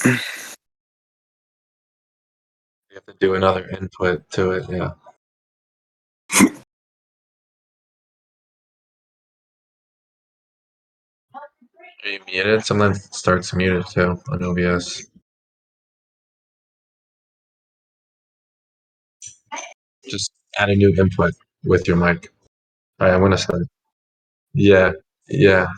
You have to do another input to it, yeah. Are you muted? Sometimes it starts muted too on OBS. Just add a new input with your mic. All right, I'm gonna start. Yeah, yeah.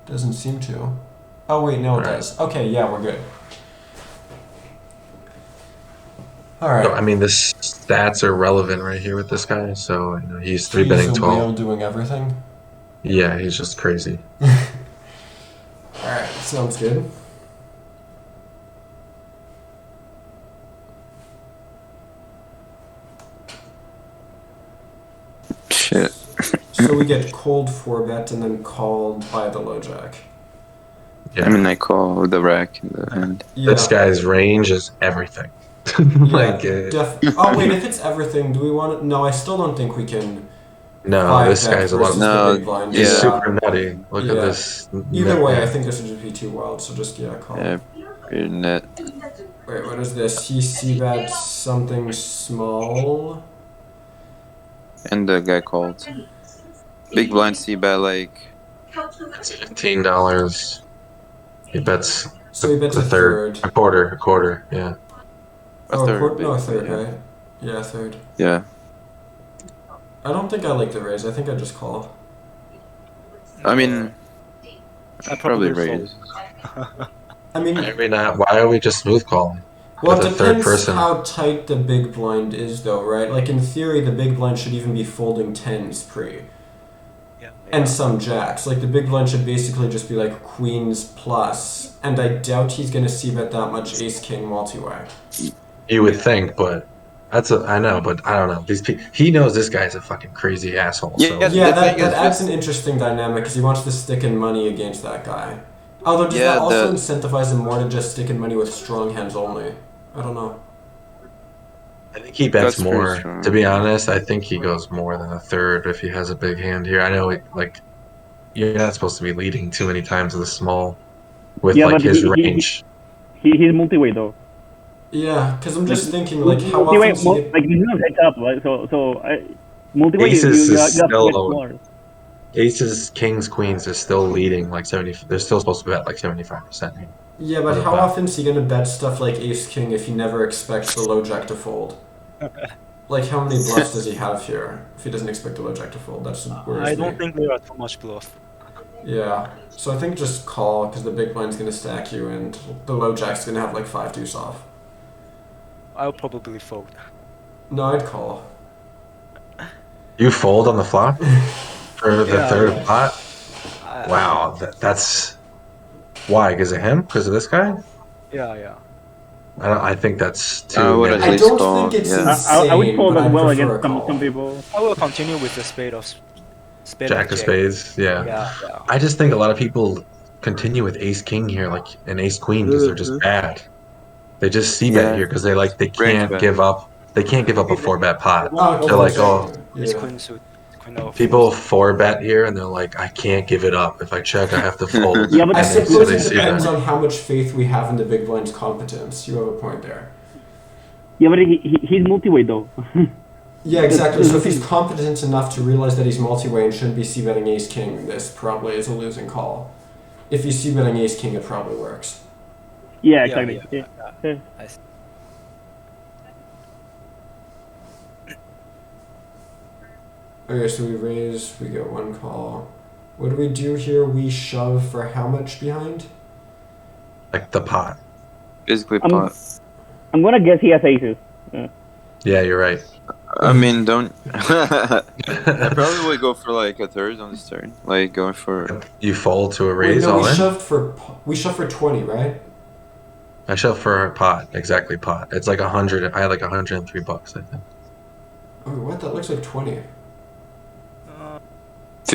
Doesn't seem to. Oh wait, no, it does. Okay, yeah, we're good. All right. So, I mean, the stats are relevant right here with this guy. So you know, he's three He's betting a 12. whale doing everything. Yeah, he's just crazy. All right, sounds good. Shit. So we get called 4-bet and then called by the low jack. Yeah. I mean, I call the rack in the hand. Yeah. This guy's range is everything. Like, oh wait, if it's everything, do we want it? No, I still don't think we can. no, this guy's a lot. Versus the big blind. He's Yeah. super nutty. Look at this. Either way, I think this would just be too wild. So just call. Yeah, pretty net. Wait, what is this? He c-bets something small. And the guy called. Big blind c-bet like. It's $15. He bets. So he bets a third. A quarter. Yeah. A third. No, a third, right? Yeah, a third. Yeah. I don't think I like the raise. I think I just call. I mean, I'd probably raise. I mean, every night. Why are we just smooth calling? Well, it depends how tight the big blind is, though, right? Like, in theory, the big blind should even be folding tens pre. Yeah. And some jacks. Like, the big blind should basically just be like queens plus. And I doubt he's going to c-bet that much ace-king multi-way. You would think, but I know, but I don't know. These people, he knows this guy's a fucking crazy asshole. Yeah, so. That adds an interesting dynamic because he wants to stick in money against that guy. Although, does that also incentivize him more to just stick in money with strong hands only? I don't know. I think he bets more. To be honest, I think he goes more than a third if he has a big hand here. I know, like, you're not supposed to be leading too many times with a small, with like his range. He's multi-way though. Yeah, because I'm just thinking, like, how often like, he's not heads up, right? Multi-way, Aces, kings, queens are still leading like 70. They're still supposed to bet like 75%. Yeah, but how often is he gonna bet stuff like ace king if he never expects the low jack to fold? Like, how many bluffs does he have here if he doesn't expect the low jack to fold? That's worries I don't think there are too much bluff. Yeah, so I think just call because the big blind's gonna stack you and the low jack's gonna have like 5 deuce off. I'll probably fold. No, I'd call. You fold on the flop? For the third pot? Wow, that's... Why? Because of him? Because of this guy? Yeah. I think that's too... I don't think it's insane, I would fold as well against some people. I will continue with the spade of... Jack of spades, yeah. I just think a lot of people continue with ace-king here, like an ace-queen, because they're just bad. They just c-bet here because they can't give up. They can't give up a 4-bet pot. They're like, queen suit. People 4-bet here, and they're like, I can't give it up. If I check, I have to fold. Yeah, but I suppose it depends on how much faith we have in the big blind's competence. You have a point there. Yeah, but he's multi-way though. Yeah, exactly. So if he's competent enough to realize that he's multi-way and shouldn't be c-betting ace-king, this probably is a losing call. If he's c-betting ace-king, it probably works. Yeah, exactly. Yeah. Okay, so we raise, we get 1 call. What do we do here? We shove for how much behind? Like the pot. Basically pot. I'm gonna guess he has aces. Yeah, you're right. I mean, don't... I probably would go for like a third on this turn. Like going for... You fold to a raise all in? We shoved for 20, right? I shoved for a pot. Exactly pot. It's like 100. I had like $103, I think. Oh, what? That looks like 20.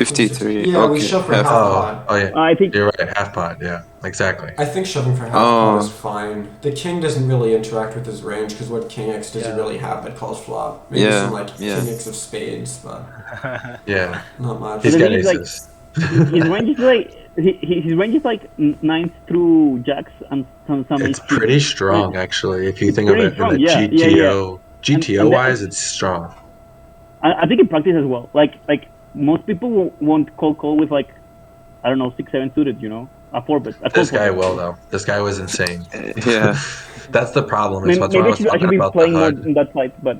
53. Yeah, we Okay. shove for half- half Oh, pot. oh yeah. I think You're right. Half pot. Yeah, exactly. I think shoving for half Oh. pot is fine. The king doesn't really interact with his range because what king X does he Yeah. really have that calls flop? Maybe Yeah, some like yeah. king X of spades, but Yeah, not much. he's the got thing is, like, aces. his range is like his range is like nines through jacks and some It's ace king. pretty strong, actually. If you It's think of pretty it in strong, the yeah, yeah, GTO, GTO and wise, it's strong. I think in practice as well. Like most people won't call with like I don't know 6-7 suited, you know, a 4-bet. This guy will though. This guy was insane. Yeah. That's the problem. Is Maybe that's why I I was should talking be about the playing more HUD. in that fight, but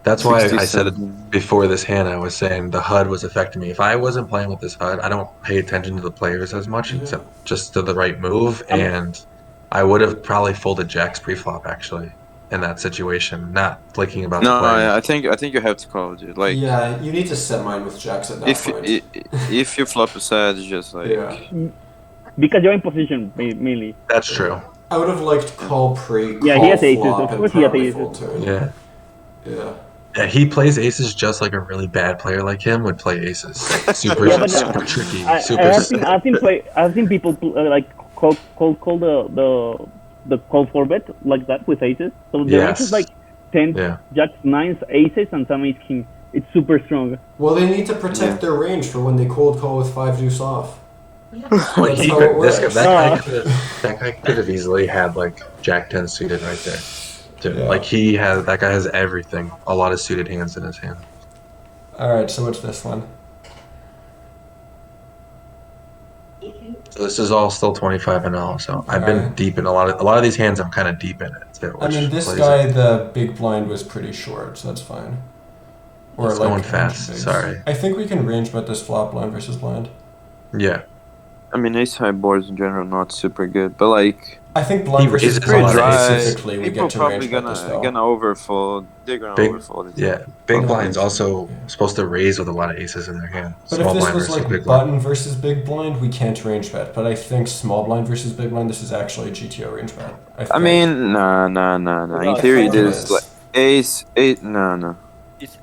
That's why I said it 67. before this hand. I was saying the HUD was affecting me. If I wasn't playing with this HUD, I don't pay attention to the players as much, except just to the right move. And I would have probably folded jacks pre-flop actually in that situation, not thinking about the No, players. yeah, I think you have to call, dude. Like, Yeah, you need to set mine with jacks at that if point. if you flop a side, it's just like Yeah. because you're in position mainly. That's true. I would have liked call pre, call Yeah, he has aces, flop, of and course he has probably aces. fold turn. Yeah. Yeah. Yeah, he plays aces just like a really bad player like him would play aces. Like, super, Yeah, but super tricky. I've seen people like call the call 4-bet like that with aces. So the range is like 10 Yeah. jacks, nines, aces, and some ace king. It's super strong. Well, they need to protect their range for when they cold call with 5 deuce off. Well, That's he how could, it this, works. that guy could have easily had like Jack 10 suited right there. Dude, Yeah. like that guy has everything. A lot of suited hands in his hand. Alright, so what's this one? So this is all still 25 and all. So I've been Alright. deep in a lot of these hands. I'm kind of deep in it. Too, I mean, which this plays guy, it. the big blind was pretty short, so that's fine. Or It's going 100 fast, bigs. sorry. I think we can range bet this flop blind versus blind. Yeah, I mean, ace high boards in general not super good, but like I think blind He versus raises a pretty lot of blind dry. specifically, we People get to probably range bet this though. gonna overfold. They're gonna Big- overfold it. yeah. Big No, blind's it's- also yeah. supposed to raise with a lot of aces in their hand. But Small if this blind was versus like big blind. button versus big blind, we can't range bet. But I think small blind versus big blind, this is actually a GTO range bet. I think. mean, nah. No, In I theory, think it it is is. like ace, eight, no.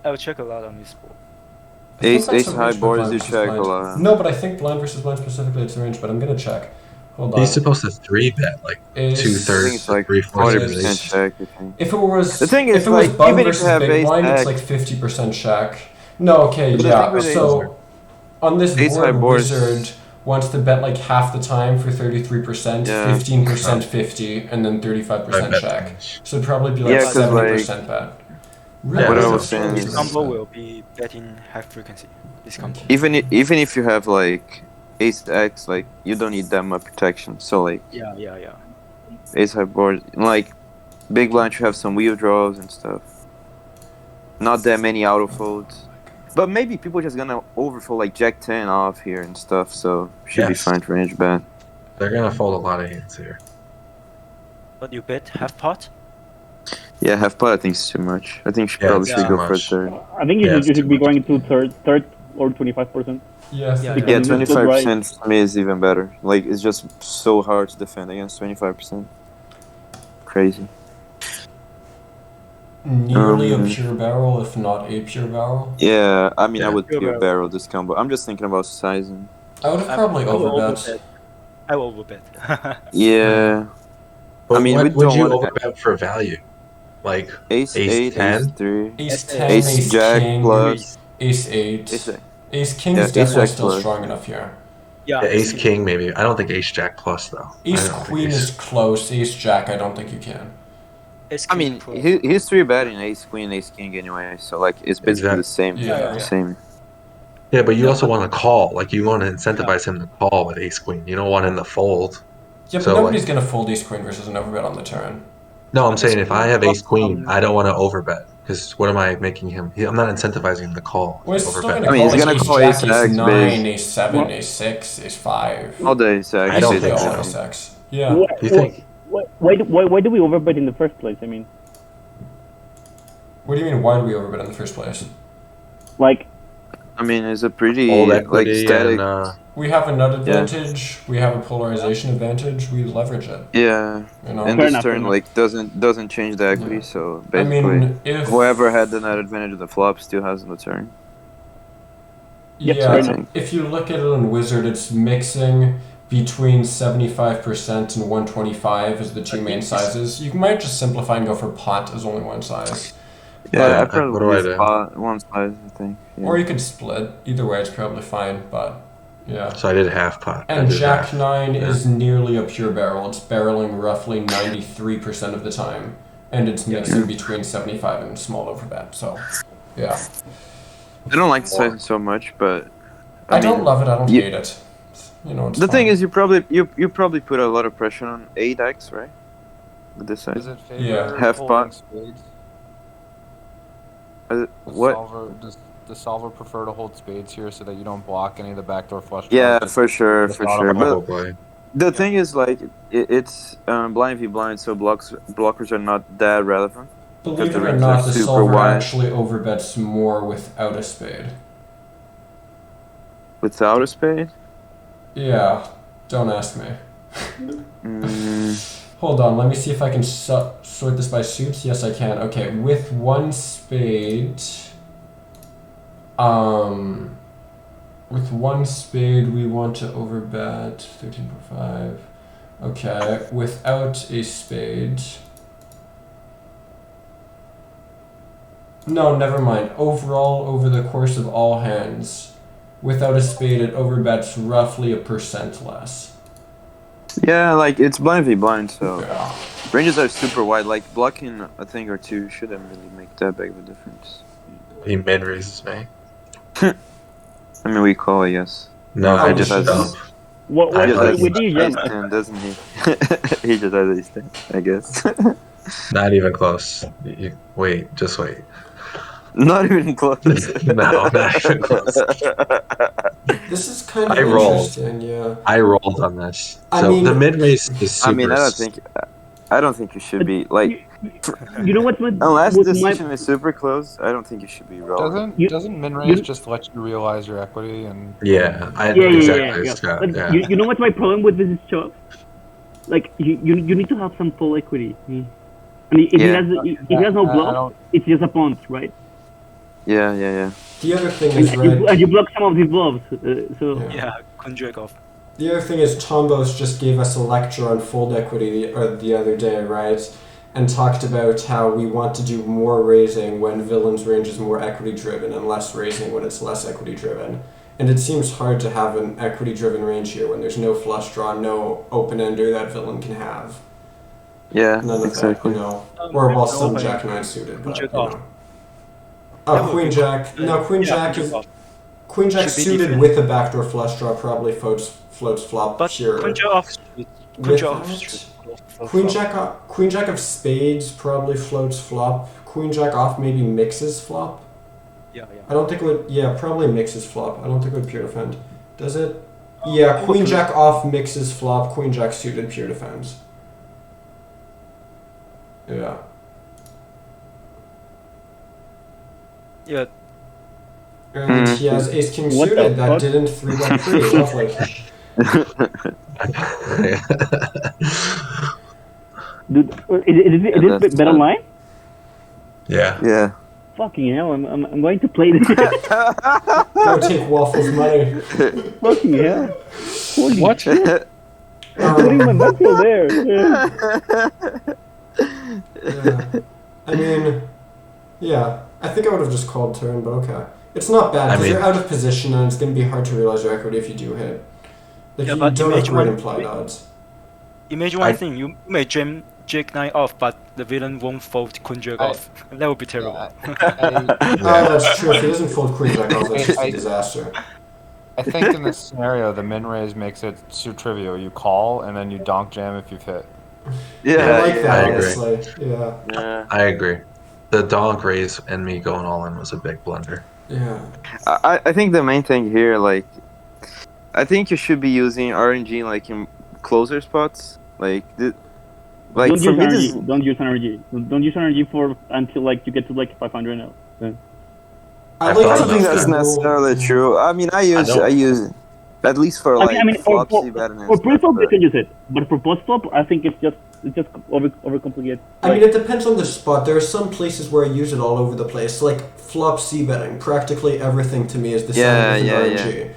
I'll check a lot on this board. I think Ace, that's ace a high range bet boards blind you versus check a blind. lot. No, but I think blind versus blind specifically, it's a range bet. I'm gonna check. Hold on. He's supposed to 3-bet like Ace- I 2/3 think it's like to 3/4 of 40% his ace. check. I think. If it was The thing is, if it was like, button even if you versus have big ace blind, it's X- like 50% check. No, okay, But the yeah. thing with So on this ace high board, boards- Wizard wants to bet like half the time for 33%, Yeah. 15% 50, and then 35% bet check. range. So it'd probably be like Yeah, 'cause, 70% bet. Yeah, what I that's was a- saying This is- combo will be betting high frequency. This combo. Even if you have like ace X, like you don't need that much protection. So like Yeah. ace high board, like big blind, you have some wheel draws and stuff. Not that many auto folds, but maybe people just gonna overfold like Jack 10 off here and stuff. So should be Yes. fine to range bet. They're gonna fold a lot of hands here. But you bet half pot? Yeah, half pot I think is too much. I think you Yeah, probably it's should too go for a much. third. I think Yeah, you it's should too be much. going to third or 25%. Yeah, Yeah, Yeah, it's so 25% to me is even better. Like it's just so hard to defend against 25%. Crazy. nearly a pure barrel, if not a pure barrel. Yeah, I mean I Yeah. would Pure pure barrel. barrel this combo. I'm just thinking about sizing. I would have probably I will overbet. I will overbet. Yeah, But I mean, we what would don't you wanna- overbet for value? Like ace Ace 8, 10? ace 3, Ace Ace 10, ace ace jack king, plus ace 8. ace. Ace king Yeah, is ace definitely jack still plus. strong enough here. Yeah. the ace king maybe. I don't think ace jack plus though. I Ace don't think queen ace- is close. Ace jack, I don't think you can. Ace I king mean, pro. he's 3 betting ace queen, ace king anyway. So like it's basically the same. Yeah. Same. Yeah, but you No, also but- want to call. Like you want to incentivize him to call with ace queen. You don't want him to fold. Yeah, but So, nobody's gonna fold ace queen versus an overbet on the turn. No, I'm saying if I have ace queen, Um, I don't want to overbet because what am I making him? I'm not incentivizing him to call. Well, he's still overbet. gonna I mean, call he's like gonna ace call jack, ace ace X 9, big. ace 7, What? ace 6, ace 5. All day ace X. I don't Basically think all so. ace X. Yeah. Why, You think? why do we overbet in the first place? I mean, What do you mean, why do we overbet in the first place? like, I mean, it's a pretty Old like equity static. and We have a nut advantage, we have a polarization advantage, we leverage it. Yeah, You know? and Fair this enough, fair turn enough. like doesn't change the equity. Yeah. So I basically, mean, if whoever had the net advantage of the flop still has the turn. Yeah, if you look at it on Wizard, it's mixing between 75% and 125 as the two main sizes. You might just simplify and go for pot as only one size. Yeah, I what probably do I use do? pot, one size, I think. Yeah. Or you could split. Either way, it's probably fine, but yeah. So I did half pot. And Jack half. 9 is nearly a pure barrel. It's barreling roughly 93% of the time. And it's mixing between 75 and small overbet, so yeah. I don't like the size so much, but I don't love it, I don't hate it. You know, it's the fine. thing is, you probably put a lot of pressure on 8x, right? With this size. Does it favor Half holding pot. spades? What? Does the solver prefer to hold spades here so that you don't block any of the backdoor flush Yeah, draws? for sure. But Probably. the thing is, like, it's blind v blind, so blockers are not that relevant. Believe it the or rings not, are the super solver wide. actually overbets more without a spade. Without a spade? Yeah, don't ask me. Hold on, let me see if I can sort this by suits. Yes, I can. Okay, with one spade, with one spade, we want to overbet 13.5. Okay, without a spade. No, never mind. Overall, over the course of all hands, without a spade, it overbets roughly 1% less. Yeah, like, it's blind v blind, so Yeah. ranges are super wide. Like, blocking a thing or two shouldn't really make that big of a difference. He mid raises me. I mean, we call it, yes. No, I Oh, just shit. dump. What I He just like has with these, ace yeah. 10, doesn't he? He just has ace 10, I guess. Not even close. Wait, just wait. Not even close. No, not even close. This is kind of I rolled. interesting, yeah. I rolled on this. I So mean- the mid race is super. I mean, I don't think you should be, like, You know what's with unless with the my decision is super close, I don't think you should be rolling. Doesn't min raise just let you realize your equity and Yeah, yeah. Scott, But yeah. you know what's my problem with this shop? Like you need to have some full equity. I mean, if he has no I bluff, don't- it's just a punt, right? Yeah. The other thing And, is, right, you block some of these bluffs, so Yeah. Yeah, queen jack off. the other thing is Tombos just gave us a lecture on fold equity the other day, right? And talked about how we want to do more raising when villain's range is more equity driven and less raising when it's less equity driven. And it seems hard to have an equity driven range here when there's no flush draw, no open ender that villain can have. Yeah, None of exactly. that, you know. Or well, some open. Jack 9 suited, but you Jack off. know. Oh, That would Queen be Jack. good. No, Queen Yeah, Jack queen is. jack off. Queen Jack Should be suited different. with a backdoor flush draw probably floats flop But pure. queen jack off. Queen With jack off. that, Queen Jack of spades probably floats flop. Queen Jack off maybe mixes flop. Yeah. I don't think it would. Yeah, probably mixes flop. I don't think it would pure defend. Does it? Yeah, Queen Jack off mixes flop. Queen Jack suited pure defends. Yeah. Yeah. And he has Ace King What the suited that fuck? didn't 3-bet pretty lovely. dude, is this better line? Yeah. Yeah. Fucking hell, I'm going to play this. Go take Waffle's money. Fucking hell. Holy What? shit. I'm putting my muscle there. Yeah. Yeah. I mean, yeah. I think I would have just called turn, but okay. It's not bad because you're out of position and it's going to be hard to realize your equity if you do hit. Like Yeah, you but don't have imagine great one- implied odds. Imagine one thing, you may jam Jack 9 off, but the villain won't fold Queen Jack off. That would be terrible. Oh, that's true. If he doesn't fold Queen Jack off, that's just a disaster. I think in this scenario, the min raise makes it too trivial. You call and then you donk jam if you've hit. Yeah, I like yeah, that, I agree. honestly. Yeah. yeah. I agree. The donk raise and me going all in was a big blunder. Yeah. I think the main thing here, like, I think you should be using RNG like in closer spots. Like Don't for use me, this energy. Don't use energy. Don't use energy for until like you get to like 500 now. Yeah. I I like I thought don't think about that's that. necessarily true. I mean, I don't. at least for like I mean, for flopsy bet and for stuff, pre-flop you but- can use it, but for post-flop I think it's just It's just overcomplicated. I mean, it depends on the spot. There are some places where I use it all over the place. Like flop c betting, practically everything to me is the same with RNG.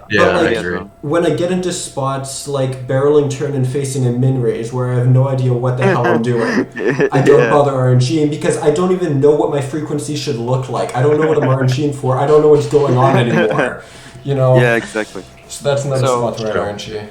Yeah, But like, I agree. when I get into spots like barreling turn and facing a min raise where I have no idea what the hell I'm doing, I don't bother RNGing because I don't even know what my frequency should look like. I don't know what I'm RNGing for. I don't know what's going on anymore. You know? Yeah, exactly. So that's another spot where I RNG.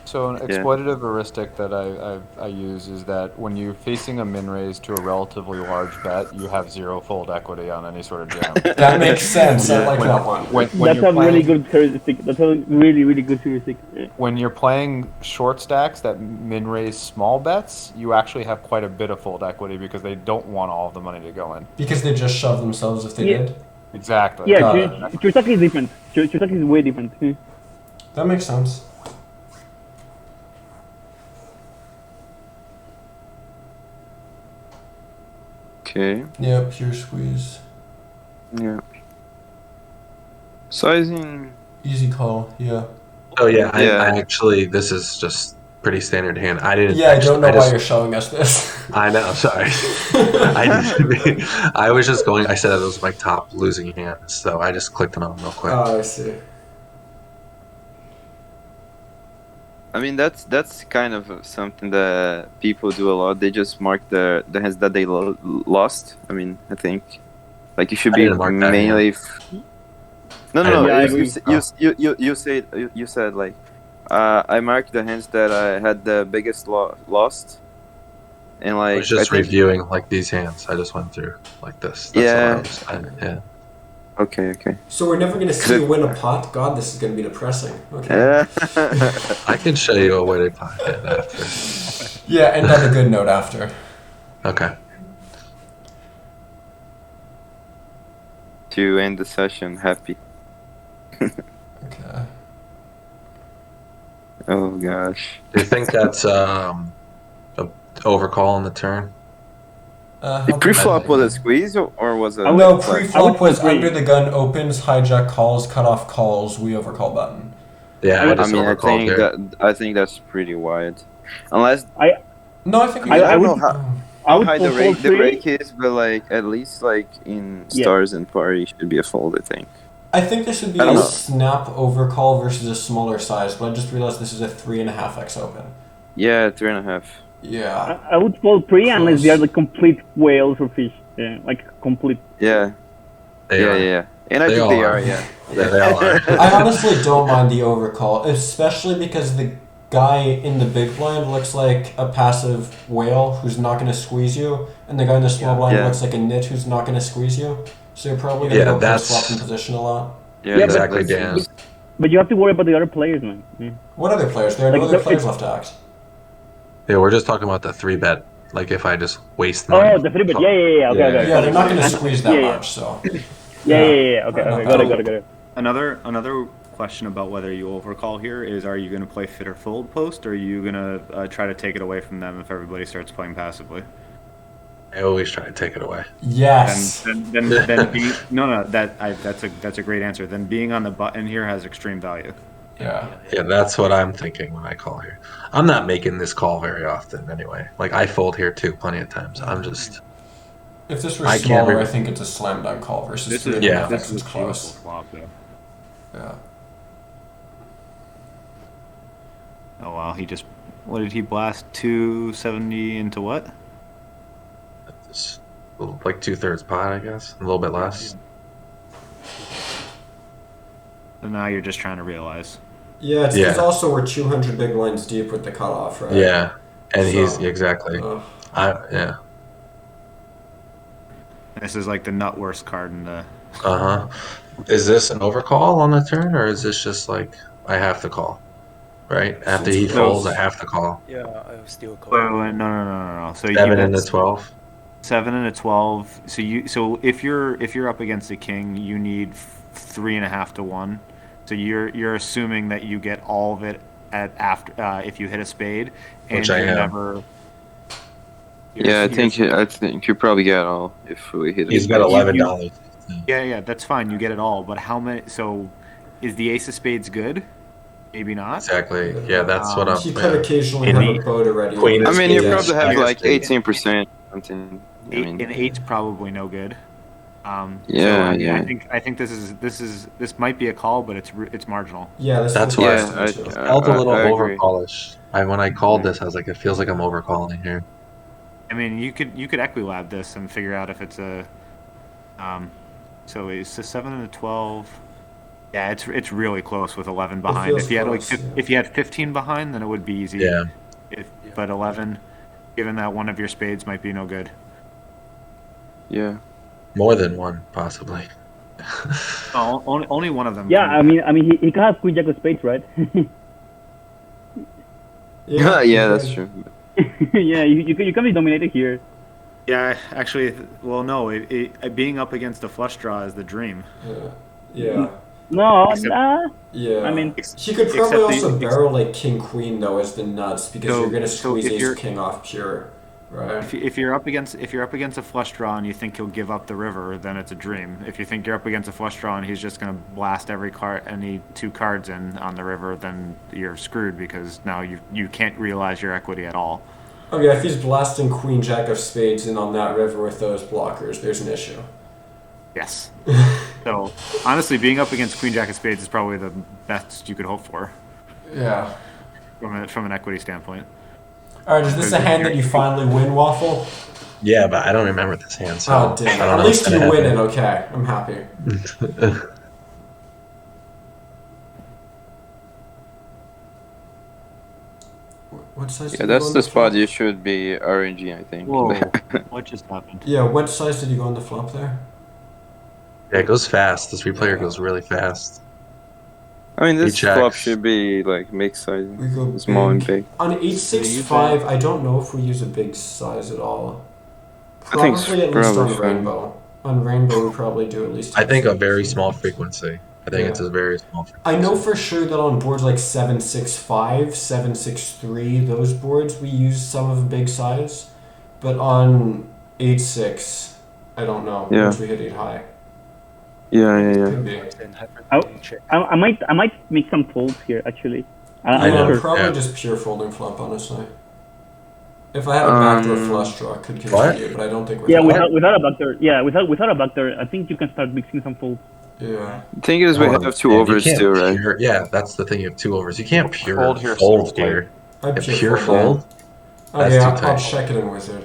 So an exploitative heuristic that I use is that when you're facing a min raise to a relatively large bet, you have 0 fold equity on any sort of jam. That makes sense. I like that one. That's a really good heuristic. That's a really, really good heuristic. When you're playing short stacks that min raise small bets, you actually have quite a bit of fold equity because they don't want all of the money to go in. Because they just shove themselves if they did? Exactly. Yeah, Chursaki is different. Chursaki is way different. That makes sense. Okay. Yeah, pure squeeze. Yeah. Sizing. Easy call, yeah. Oh yeah, I actually, this is just pretty standard hand. I didn't. Yeah, I don't know why you're showing us this. I know, sorry. I was just going. I said it was my top losing hand, so I just clicked on them real quick. Oh, I see. I mean, that's kind of something that people do a lot. They just mark the hands that they lost. I mean, I think like you should be mainly. No. Yeah, You said like I marked the hands that I had the biggest lost, and like I was just reviewing like these hands. I just went through like this. That's all I was, yeah. Okay. So we're never gonna see you win a pot? God, this is gonna be depressing. Okay. I can show you a weighted pot hand after. Yeah, and on a good note after. Okay. To end the session happy. Okay. Oh gosh. Do you think that's a overcall on the turn? The pre-flop was a squeeze or was it? No, pre-flop was under the gun opens, hijack calls, cut off calls, we overcall button. Yeah, I think that's pretty wide. Unless No, I think I don't know how high the rake is, but like at least like in stars and party should be a fold, I think. I think there should be a snap overcall versus a smaller size, but I just realized this is a 3.5x open. Yeah, 3.5. Yeah. I would fold pre unless they are the complete whales or fish. Yeah, like complete. Yeah. Yeah. And I think they are, yeah. Yeah, they all are. I honestly don't mind the overcall, especially because the guy in the big blind looks like a passive whale who's not going to squeeze you, and the guy in the small blind looks like a nit who's not going to squeeze you. So you're probably going to go post-flop in position a lot. Yeah, exactly, Dan. But you have to worry about the other players, man. Yeah. What other players? There are no other players left to act. Yeah, we're just talking about the 3-bet. Like if I just waste money. Oh, the 3-bet. Yeah. Okay. Yeah, they're not going to squeeze that much, so. Yeah. Okay. Got it. Another question about whether you overcall here is: are you going to play fit or fold post, or are you going to try to take it away from them if everybody starts playing passively? I always try to take it away. Yes. That's a great answer. Then being on the button here has extreme value. Yeah, that's what I'm thinking when I call here. I'm not making this call very often anyway. Like I fold here too plenty of times. I'm just. If this were smaller, I think it's a slam dunk call versus 3.5x. This is close. Flop, though. Yeah. Oh wow, what did he blast? 270 into what? It's like 2/3 pot, I guess. A little bit less. And now you're just trying to realize. Yeah, it's also we're 200 big blinds deep with the cutoff, right? Yeah, and he's exactly. Yeah. This is like the nut worst card in the. Is this an overcall on the turn, or is this just like I have to call? Right after he folds, I have to call. Yeah, I still call. No. So 7 and a 12. 7 and a 12. So if you're up against a king, you need 3.5 to 1. So you're assuming that you get all of it after if you hit a spade, and which I you're am. never. I think you probably get all if we hit. He's got $11. Yeah, that's fine. You get it all, but how many? So, is the ace of spades good? Maybe not. Exactly. Yeah, that's what I'm. He could Yeah. occasionally In have eight, a boat already. queen I is mean, you eight, probably have jack like is 18% something. I Eight, mean, an eight's probably no good. Yeah, I mean, yeah. I think this might be a call, but it's marginal. Yeah, That's feels why Yeah, close to me, too. felt a little I over agree. polished. When I called this, I was like, it feels like I'm over calling here. I mean, you could Equilab this and figure out if it's a, so it's a 7 and a 12. Yeah, it's really close with 11 behind. feels If you had close, yeah. if you had 15 behind, then it would be easy. Yeah. But 11, given that one of your spades might be no good. Yeah. More than one, possibly. Oh, only one of them. Yeah, can be I mean, he can have Queen Jack of Spades, right? Yeah, that's true. Yeah, you can be dominated here. Yeah, actually, well, no, being up against a flush draw is the dream. Yeah. No, Yeah. I mean, he could probably except also barrel like king queen though as the nuts because So- you're gonna so squeeze if ace you're- king off pure, right? If you're up against a flush draw and you think he'll give up the river, then it's a dream. If you think you're up against a flush draw and he's just gonna blast any 2 cards in on the river, then you're screwed because now you can't realize your equity at all. Oh yeah, if he's blasting queen jack of spades in on that river with those blockers, there's an issue. Yes. So honestly, being up against Queen Jack of Spades is probably the best you could hope for Yeah. from an equity standpoint. All right, is this a hand that you finally win, Waffle? Yeah, but I don't remember this hand, so Oh damn! I don't At know least what's you gonna win it. happen. Okay, I'm happy. What size? Yeah, did you that's go on the spot flop? you should be RNG, I think. Whoa! What just happened? Yeah, what size did you go on the flop there? Yeah, it goes fast. This replayer goes really fast. I mean, this He checks. flop should be like mixed size, We go small and big. big. On 865, I don't know if we use a big size at all. I think it's Probably at least on probably fine. rainbow. On rainbow, we probably do at least. I think a very small frequency. I think it's Yeah. a very small frequency. I know for sure that on boards like 765, 763, those boards we use some of a big size, but on 86, I don't know. Yeah. Once we hit 8 high, Yeah. could be. Then have I- a check. I might make some folds here actually. I I'm know. not sure. Probably yeah. just pure folding flop, honestly. If I had a backdoor flush draw, I could continue, but I don't think. Yeah, without- without a backdoor. Yeah, without a backdoor, I think you can start mixing some folds. Yeah. The thing is, we Oh, have 2 man, you overs can't still, right? pure- yeah, that's the thing. You have 2 overs. You can't pure Fold here fold seems tight. here. I'd A pure fold. Oh That's yeah, too I'll tight. check it in Wizard.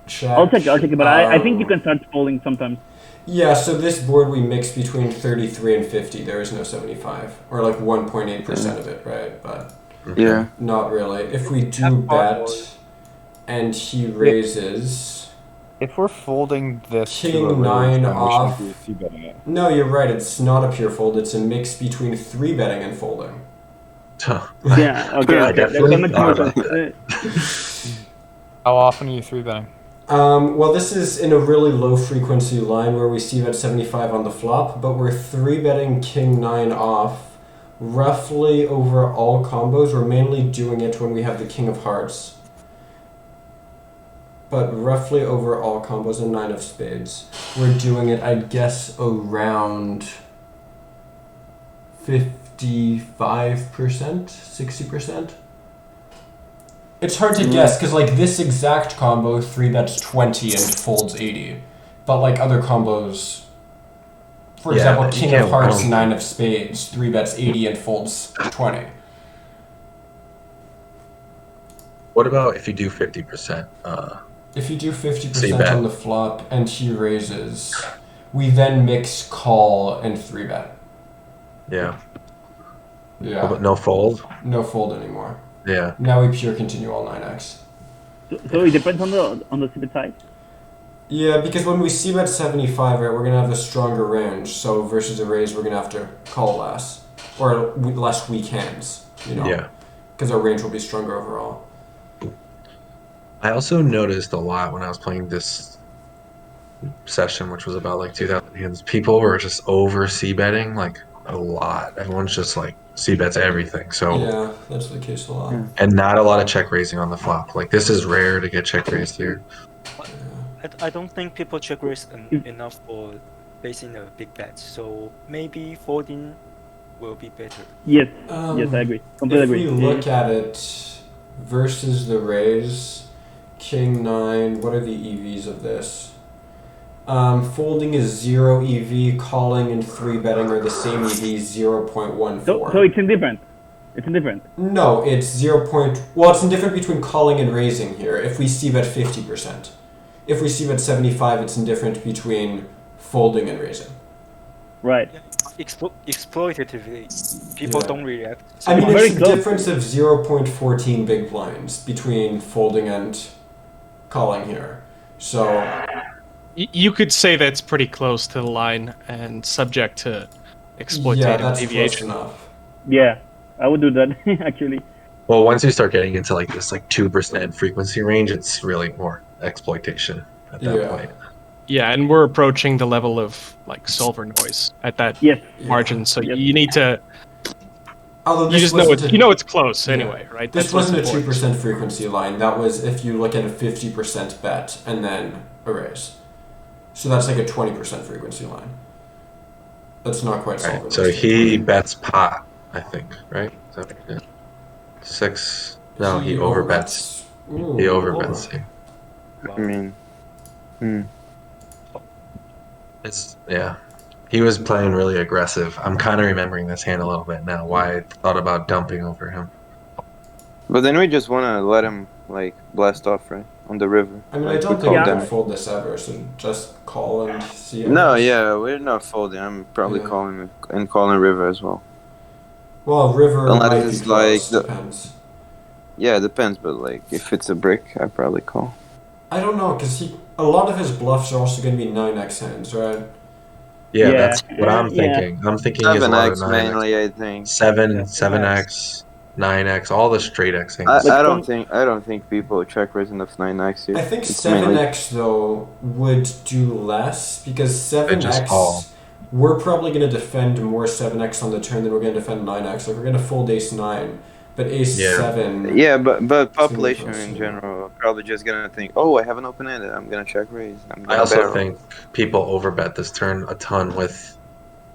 Check. I'll check it, but I think you can start folding sometimes. Yeah, so this board we mix between 33 and 50. There is no 75. Or like 1.8% of it, right? But Yeah. not really. If we do Have bet hard and he raises. If we're folding this King to a raise, nine then off. we shouldn't be c-betting it. No, you're right. It's not a pure fold. It's a mix between 3-betting and folding. Yeah, okay. I That definitely makes thought more about sense. How often are you 3-betting? Well, this is in a really low frequency line where we see bet 75 on the flop, but we're 3-betting king 9 off roughly over all combos. We're mainly doing it when we have the king of hearts. But roughly over all combos and 9 of spades. We're doing it, I guess, around 55%, 60%. It's hard to guess because like this exact combo 3-bets 20 and folds 80, but like other combos, for Yeah, example, you King can't of Hearts, count. 9 of Spades, 3-bets 80 and folds 20. What about if you do 50%? If you do 50% C-bet. on the flop and he raises, we then mix call and 3-bet. Yeah. Yeah, But no fold? no fold anymore. Yeah. Now we pure continue all 9x. So it depends on the seated side. Yeah, because when we see bet 75, right, we're going to have a stronger range. So versus a raise, we're going to have to call less. Or less weak hands, you know? Yeah. Because our range will be stronger overall. I also noticed a lot when I was playing this session, which was about like 2,000 hands. People were just over c-betting like a lot. Everyone's just like c-bets everything. So Yeah, that's the case a lot. and not a lot of check raising on the flop. Like this is rare to get check raised here. I don't think people check raise enough for facing a big bet. So maybe folding will be better. Yes, yes, I agree. Completely If agree. we look at it versus the raise, King 9, what are the EVs of this? Folding is 0 EV, calling and 3 betting are the same EV, 0.14. So it's indifferent. It's indifferent. No, it's 0. Well, it's indifferent between calling and raising here. If we see bet 50%. If we see bet 75, it's indifferent between folding and raising. Right. Exploitatively, people don't react. So I mean, very it's a close. difference of 0.14 big blinds between folding and calling here. So You could say that's pretty close to the line and subject to exploitative yeah, that's deviation. close enough. Yeah, I would do that actually. Well, once you start getting into like this 2% frequency range, it's really more exploitation at that point. Yeah, and we're approaching the level of like solver noise at that Yes. margin, so Yes. you need to. Although You this just know wasn't it's close anyway, right? This That's what's wasn't a important. 2% frequency line. That was if you look at a 50% bet and then a raise. So that's like a 20% frequency line. That's not quite solver Right. So noise. he bets pot, I think, right? So, yeah. 6. No, he overbets. Ooh, He overbets. hold I mean, It's He was playing really aggressive. I'm kind of remembering this hand a little bit now. Why I thought about dumping over him. but then we just want to let him like blast off, right, on the river. I mean, Like, I don't we think call we them. can fold this ever, so just call and see it. No, yeah, we're not folding. I'm probably Yeah. calling river as well. Well, river Unless might be it's close, like the- depends. Yeah, it depends, but like if it's a brick, I probably call. I don't know, because a lot of his bluffs are also going to be 9x hands, right? Yeah, Yeah. that's what I'm Yeah. thinking. I'm thinking he's a lot of 7x 9x. mainly, I think. 7x, 9x, all the straight X hands. I Like don't think people check raise enough 9x here. I think It's mainly- 7x, though, would do less, because They just call. 7x, we're probably going to defend more 7x on the turn than we're going to defend 9x. Like, we're going to fold ace 9, but ace Yeah. 7... Yeah, but population close, in yeah. general are probably just gonna think, oh, I have an open-ended, I'm gonna check raise. I'm I gonna also barrel. think people overbet this turn a ton with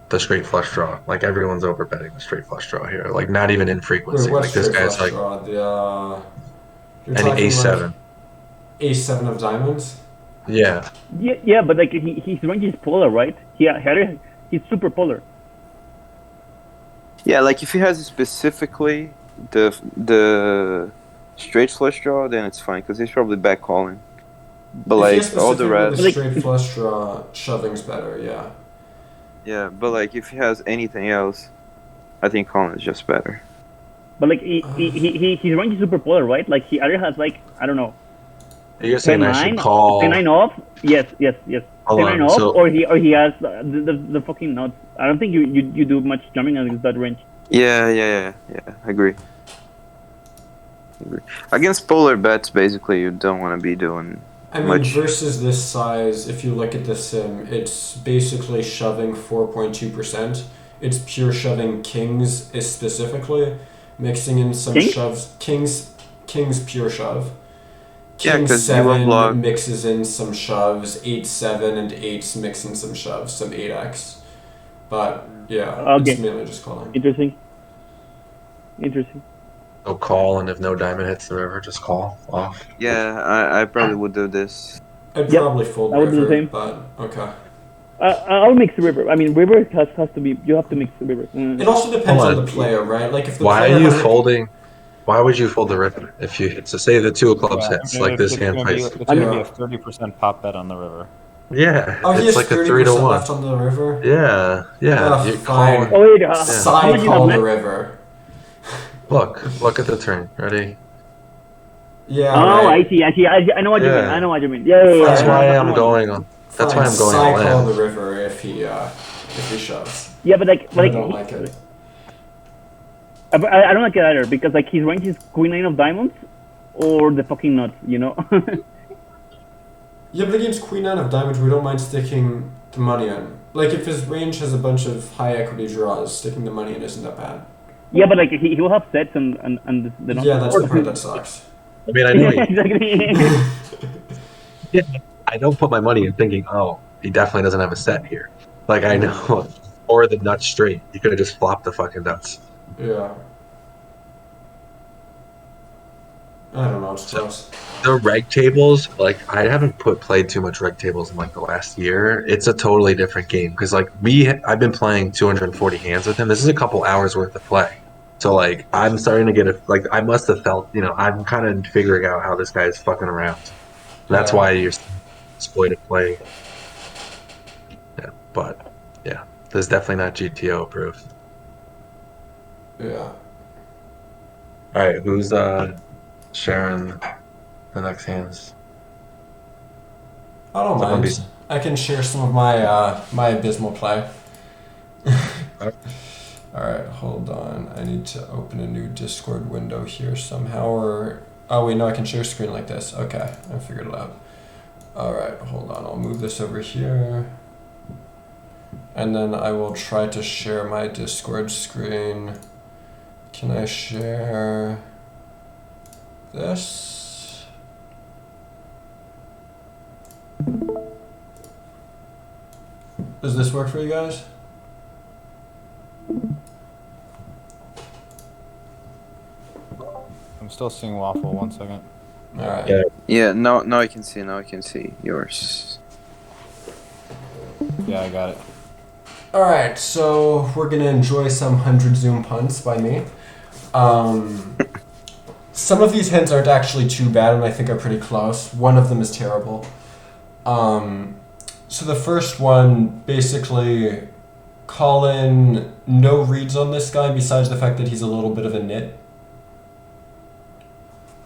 the straight flush draw. Like everyone's overbetting the straight flush draw here. Like not even in frequency. Wait, what's Like this straight guy's flush like draw? You're and talking ace like 7. ace 7 of diamonds? Yeah. Yeah, but like his range is polar, right? He's super polar. Yeah, like if he has specifically the straight flush draw, then it's fine because he's probably back calling. But If he like has all the specifically rest, the straight flush draw, shoving's better, yeah. yeah. But like if he has anything else, I think calling is just better. But like his range is super polar, right? Like he either has like I don't know, You're saying I should 10-9, call 10-9 off. Yes. Hold 10-9 on, off, so- or he has the fucking nuts. I don't think you do much jumping against that range. Yeah. Agree. Against polar bets, basically, you don't want to be doing. I mean, Much. versus this size, if you look at the sim, it's basically shoving 4.2%. It's pure shoving kings is specifically, mixing in some King? shoves. Kings pure shove. Yeah, King 'cause you won't 7 block. mixes in some shoves. 8-7 and 8s mix in some shoves, some 8x. But yeah, Okay. it's mainly just calling. Interesting. no call, and if no diamond hits the river, just call off. Yeah, I probably would do this. I'd Yep, probably fold I would do the river, same. but okay. I'll mix the river. I mean, river has to be. You have to mix the river. It also depends Hold on on. the player, right? Like if the Why player are you has- folding? Why would you fold the river if you hit? So say the 2 of clubs hits, like this hand plays. It's gonna be Yeah. a 30% pop bet on the river. Yeah, Oh, he it's has like a 30% 3 to 1. left on the river. Yeah. Ugh, You're fine. calling. Oh wait, how Side much you call have the left? river. Look at the turn. Ready? Yeah. Oh, right. I see. I know what you mean. Yeah. I know what you mean. Yeah. That's Yeah. why I know I'm what you mean. going on. That's why Fine, I'm going side all call in. the river if he shoves. Yeah, but like I don't like it. I don't like it either because like his range is queen 9 of diamonds or the fucking nuts, you know. Yeah, but against queen 9 of diamonds, we don't mind sticking the money in. Like if his range has a bunch of high equity draws, sticking the money in isn't that bad. Yeah, but like he will have sets and the Yeah, that's the part that sucks. I mean, I know. Exactly. I don't put my money in thinking, oh, he definitely doesn't have a set here. Like I know or the nuts straight. You could have just flopped the fucking nuts. Yeah. I don't know. It's close. The reg tables, like I haven't played too much reg tables in like the last year. It's a totally different game because like I've been playing 240 hands with him. This is a couple hours worth of play. So like I'm starting to get I must have felt, I'm kind of figuring out how this guy is fucking around. That's why you're exploited play. Yeah, but yeah, this is definitely not GTO approved. Yeah. All right, who's sharing the next hands? I don't mind. I can share some of my my abysmal play. Alright, hold on. I need to open a new Discord window here somehow, or... Oh wait, no, I can share screen like this. Okay, I figured it out. Alright, hold on. I'll move this over here. And then I will try to share my Discord screen. Can I share this? Does this work for you guys? I'm still seeing Waffle. 1 second. All right. Yeah. Now I can see. Now I can see yours. Yeah, I got it. All right. So we're gonna enjoy some 100 zoom punts by me. Some of these hints aren't actually too bad, and I think are pretty close. One of them is terrible. So the first one, basically, call in no reads on this guy besides the fact that he's a little bit of a nit.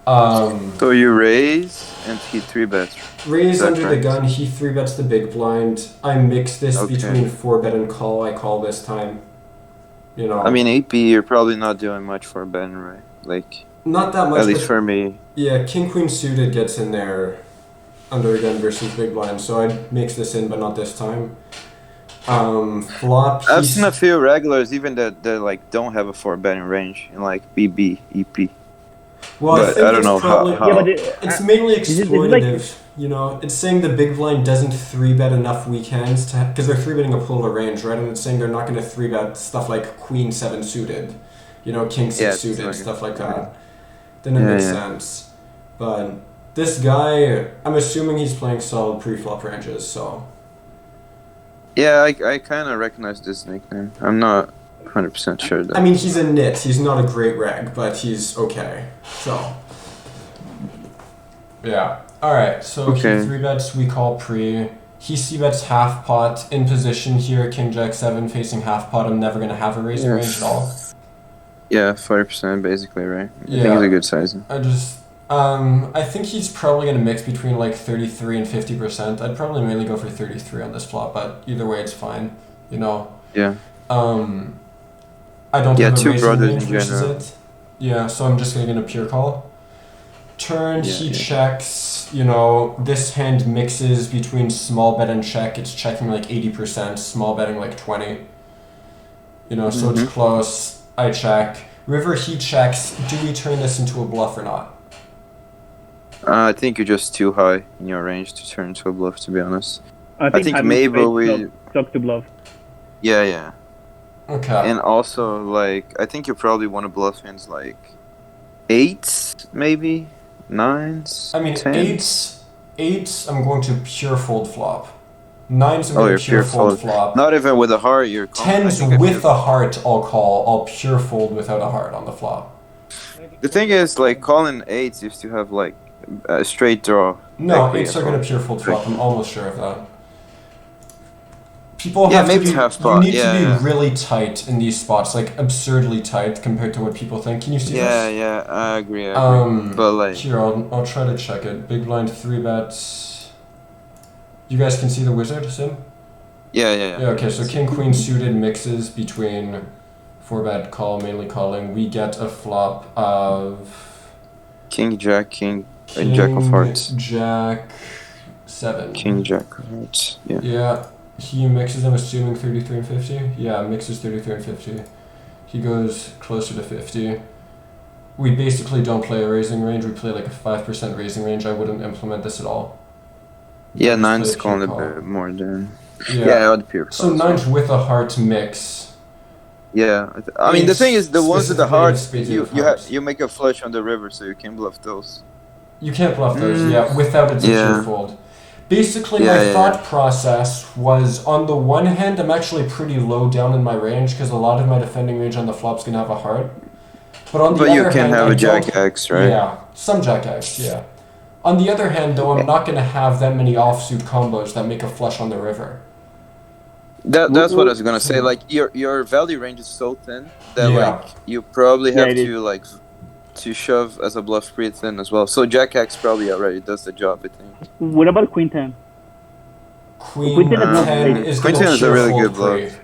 So you raise and he 3-bets. Raise under the gun, he 3-bets the big blind. I mix this between 4-bet and call. I call this time. I mean, 8B, you're probably not doing much for Ben, right? Like, not that much. At least for me. Yeah, King Queen suited gets in there under the gun versus big blind, so I'd mix this in, but not this time. Flop. I've seen a few regulars even that like don't have a 4-betting range in like BB, EP. Well, but I don't know how. Yeah, but it's mainly exploitative. It's saying the big blind doesn't 3-bet enough weak hands to because they're 3-betting a polar range, right? And it's saying they're not going to 3-bet stuff like Queen 7 suited, King 6 suited, stuff like that. Then it makes sense. But this guy, I'm assuming he's playing solid pre-flop ranges, so. Yeah, I kind of recognize this nickname. I'm not 100% sure though. I mean, he's a nit. He's not a great reg, but he's okay. So. Yeah. Alright, so he 3-bets, we call pre. He c-bets half pot. In position here, King Jack 7 facing half pot. I'm never going to have a raising range at all. Yeah, 40% basically, right? I think it's a good size. I think he's probably going to mix between like 33 and 50%. I'd probably mainly go for 33 on this flop, but either way it's fine, Yeah. I don't have a two raising brothers range in versus general. it. Yeah, so I'm just going to get a pure call. Turn, he checks, this hand mixes between small bet and check. It's checking like 80%, small betting like 20. So it's close. I check. River, he checks. Do we turn this into a bluff or not? I think you're just too high in your range to turn into a bluff, to be honest. I think maybe we... Suck to bluff. Yeah. Okay. And also, like, I think you probably want to bluff hands like 8s, maybe? 9s? I mean, 10s? 8s, I'm going to pure fold flop. 9s, I'm going to pure fold flop. Not even with a heart, you're calling. 10s with a heart, I'll call. I'll pure fold without a heart on the flop. The thing is, like, calling 8s used to have, like, a straight draw. No, 8s are going to pure fold flop. I'm almost sure of that. People have to be, you need to be really tight in these spots, like absurdly tight compared to what people think. Can you see this? Yeah, I agree. But like, here, I'll try to check it. Big blind 3-bets. You guys can see the wizard, Sim? Yeah. Okay, so king queen suited mixes between 4-bet call, mainly calling. We get a flop of king jack of hearts. Jack 7. King jack of hearts. Yeah. Yeah. He mixes, I'm assuming 33 and 50? Yeah, mixes 33 and 50. He goes closer to 50. We basically don't play a raising range, we play like a 5% raising range. I wouldn't implement this at all. Yeah, 9's calling a bit more than... Yeah, I would pure So call. 9s with a heart mix. Yeah, I mean the thing is, the ones with the Specifically hearts, hearts. you make a flush on the river, so you can bluff those. You can't bluff those, without a pure fold. Basically, my thought process was, on the one hand, I'm actually pretty low down in my range because a lot of my defending range on the flop's gonna have a heart. But on the other you can hand, have I a Jack don't- X, right? Yeah, some Jack X, yeah. On the other hand, though, I'm not gonna have that many offsuit combos that make a flush on the river. That's what I was gonna say. Like your value range is so thin that like you probably have to like to shove as a bluff pretty thin as well. So Jack X probably already does the job, I think. What about Queen 10? Queen 10 is Queen 10 is a really good bluff.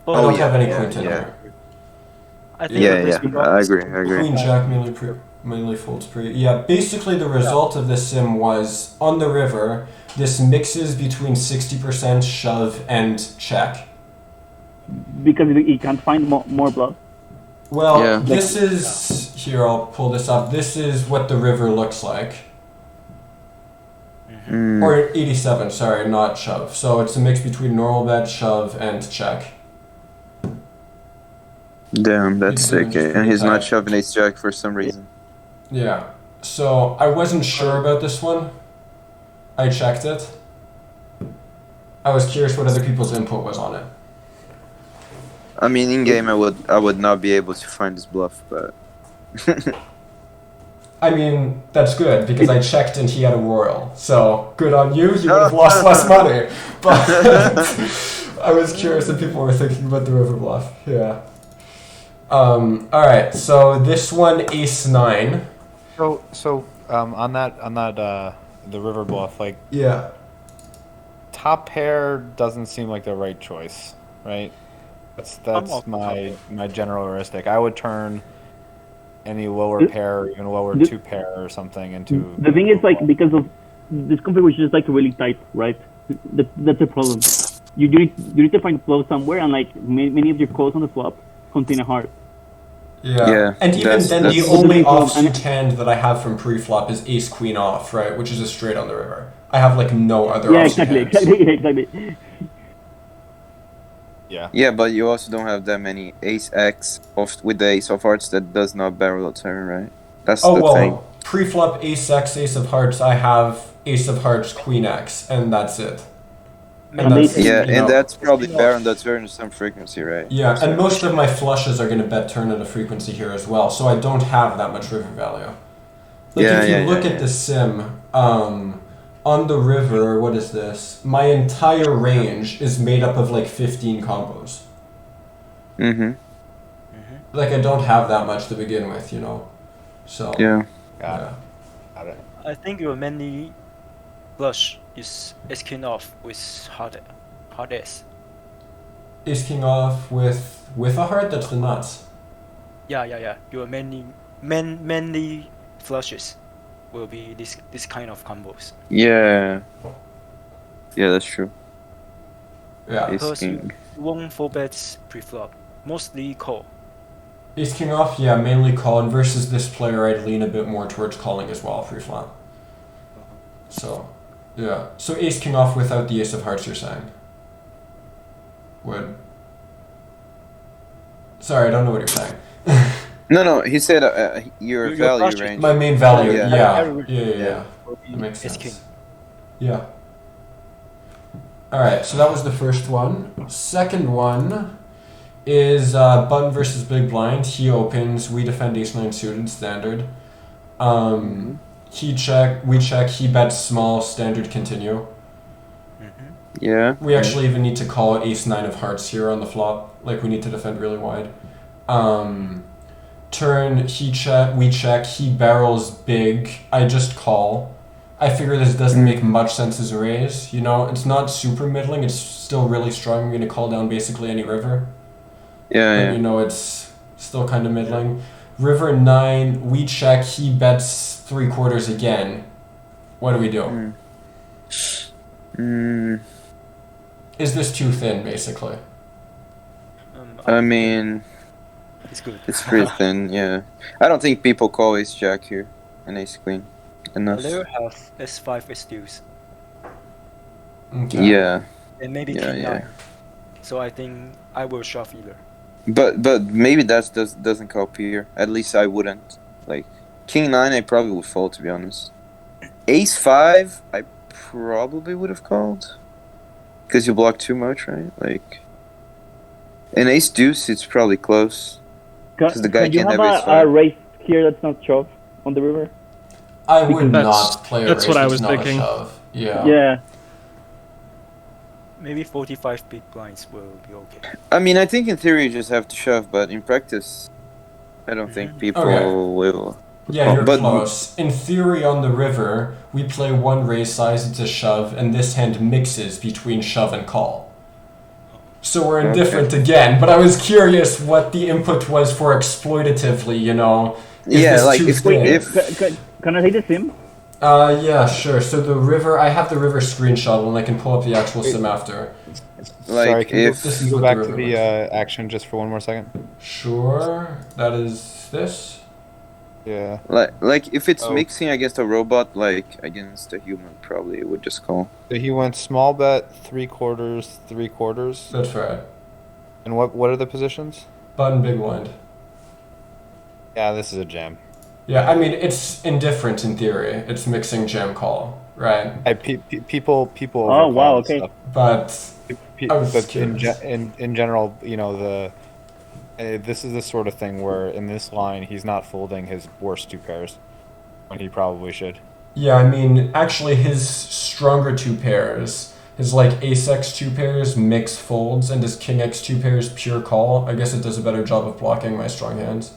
I don't have any Queen 10 here. I think I agree. Queen Jack mainly folds pre. Yeah, basically the result of this sim was, on the river, this mixes between 60% shove and check. Because he can't find more bluff. Well, this is... Here, I'll pull this up. This is what the river looks like. Or 87, sorry, not shove. So it's a mix between normal bet, shove, and check. Damn, that's sick. And he's not shoving ace jack for some reason. Yeah. So I wasn't sure about this one. I checked it. I was curious what other people's input was on it. I mean, in game, I would not be able to find this bluff, but. I mean, that's good because I checked and he had a royal. So good on you. You would have lost less money. But I was curious if people were thinking about the river bluff. Yeah. All right. So this one, ace 9. So on that the river bluff, like top pair doesn't seem like the right choice, right? That's my general heuristic. I would turn any lower pair or even lower 2 pair or something into. The thing is, like, because of this configuration is like really tight, right? That's a problem. You need to find flow somewhere, and like many of your calls on the flop contain a heart. Yeah. And even then, the only offsuit hand that I have from pre-flop is ace queen off, right? Which is a straight on the river. I have like no other offsuit hands. Exactly. Yeah, but you also don't have that many ace X with the ace of hearts that does not barrel a turn, right? That's the thing. Pre-flop ace X, ace of hearts, I have ace of hearts, queen X, and that's it. And that's probably barren the turn to some frequency, right? Yeah, and most of my flushes are going to bet turn at a frequency here as well, so I don't have that much river value. Like, if you look at the sim, on the river, what is this? My entire range is made up of like 15 combos. Like, I don't have that much to begin with, you know? So. Got it. I think your mainly flush is ace king off with hard ace. Ace king off with a heart? That's the nuts. Yeah. Your mainly flushes will be this kind of combos. Yeah, that's true. Yeah. Because you won't 4-bets pre-flop, mostly call. Ace king off, yeah, mainly call, and versus this player, I'd lean a bit more towards calling as well pre-flop. So, yeah. So ace king off without the ace of hearts, you're saying? Would. Sorry, I don't know what you're saying. No, he said your value range. My main value, yeah. That makes sense. King. Yeah. Alright, so that was the first one. Second one is button versus big blind. He opens, we defend ace 9 suited, standard. He check, we check, he bets small, standard, continue. Yeah. We actually even need to call ace 9 of hearts here on the flop. Like, we need to defend really wide. Turn, he check, we check, he barrels big, I just call. I figure this doesn't make much sense as a raise, you know? It's not super middling, it's still really strong. I'm going to call down basically any river. Yeah. You know, it's still kind of middling. River 9, we check, he bets 3/4 again. What do we do? Is this too thin, basically? I mean, it's good. It's pretty thin, yeah. I don't think people call ace jack here and ace queen enough. They have S5 S deuce. Okay. Yeah. and maybe king 9. So I think I will shove either. But maybe that doesn't help here. At least I wouldn't. Like king 9, I probably would fold, to be honest. Ace 5, I probably would have called, because you block too much, right? Like, and ace deuce, it's probably close. Because the guy can't have ace 5. A race here that's not shove on the river? I would not play a race that's what I was that's not thinking. a shove. Yeah. Yeah. Maybe 45 big blinds will be okay. I mean, I think in theory you just have to shove, but in practice, I don't think people will. Yeah, you're close. In theory, on the river, we play one raise size, it's a shove, and this hand mixes between shove and call. So we're indifferent again, but I was curious what the input was for exploitatively, you know. Yeah, like if can I take the sim? Yeah, sure. So the river, I have the river screenshot, and I can pull up the actual sim after. Like, sorry, can you go back to the action just for one more second? Sure. That is this. Yeah. Like if it's mixing against a robot, like against a human, probably it would just call. So he went small bet, 3/4, 3/4. That's right. And what are the positions? Button, big blind. Yeah, this is a jam. Yeah, I mean it's indifferent in theory. It's mixing jam call, right? People. Oh wow, okay. Stuff. But in general, you know, this is the sort of thing where in this line he's not folding his worst 2 pairs when he probably should. Yeah, I mean actually his stronger 2 pairs, his like ace x 2 pairs mix folds, and his king x 2 pairs pure call. I guess it does a better job of blocking my strong hands.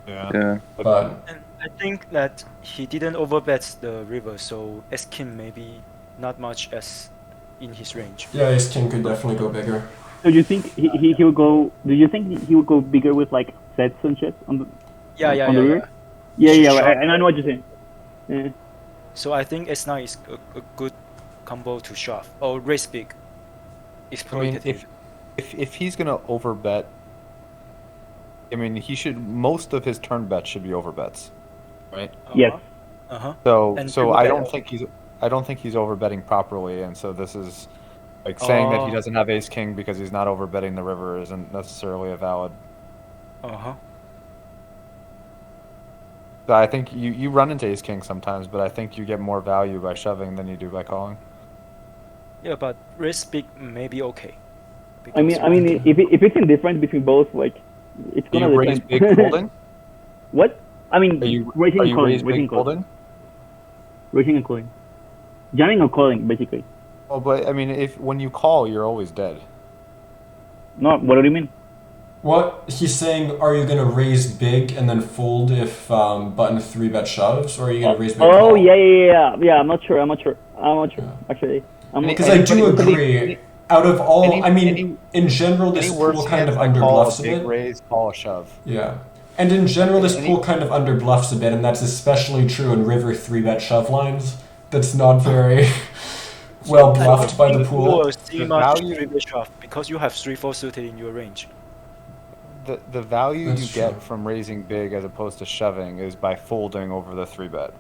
Yeah. But and I think that he didn't overbet the river, so ace king maybe not much as in his range. Yeah, ace king could definitely go bigger. So do you think he will go? Do you think he will go bigger with like sets and shit on the? Yeah. I know what you're saying. Yeah. So I think S9 is a good combo to shove or raise big. Exploitative. I mean, if he's gonna overbet, I mean he should. Most of his turn bets should be overbets, right? Yes. So I don't think he's overbetting properly, and so this is. Like saying that he doesn't have ace king because he's not overbetting the river isn't necessarily a valid. So I think you run into ace king sometimes, but I think you get more value by shoving than you do by calling. Yeah, but raise big may be okay. I mean, if it's indifferent between both, like it's gonna raise big folding. What? I mean, raising and calling. Raising and calling. Jamming or calling, basically. Well, but I mean, when you call, you're always dead. No, what do you mean? What he's saying, are you gonna raise big and then fold if button 3-bet shoves, or are you gonna raise big? Oh, call? Yeah. I'm not sure. Actually. Because I do agree. Out of all, I mean, in general, this pool kind of underbluffs a bit. Raise, call, a shove. Yeah. And in general, this pool kind of underbluffs a bit, and that's especially true in river 3-bet shove lines. That's not very well bluffed by the pool. Because you have 3-4 suited in your range. The value you get from raising big as opposed to shoving is by folding over the 3-bet.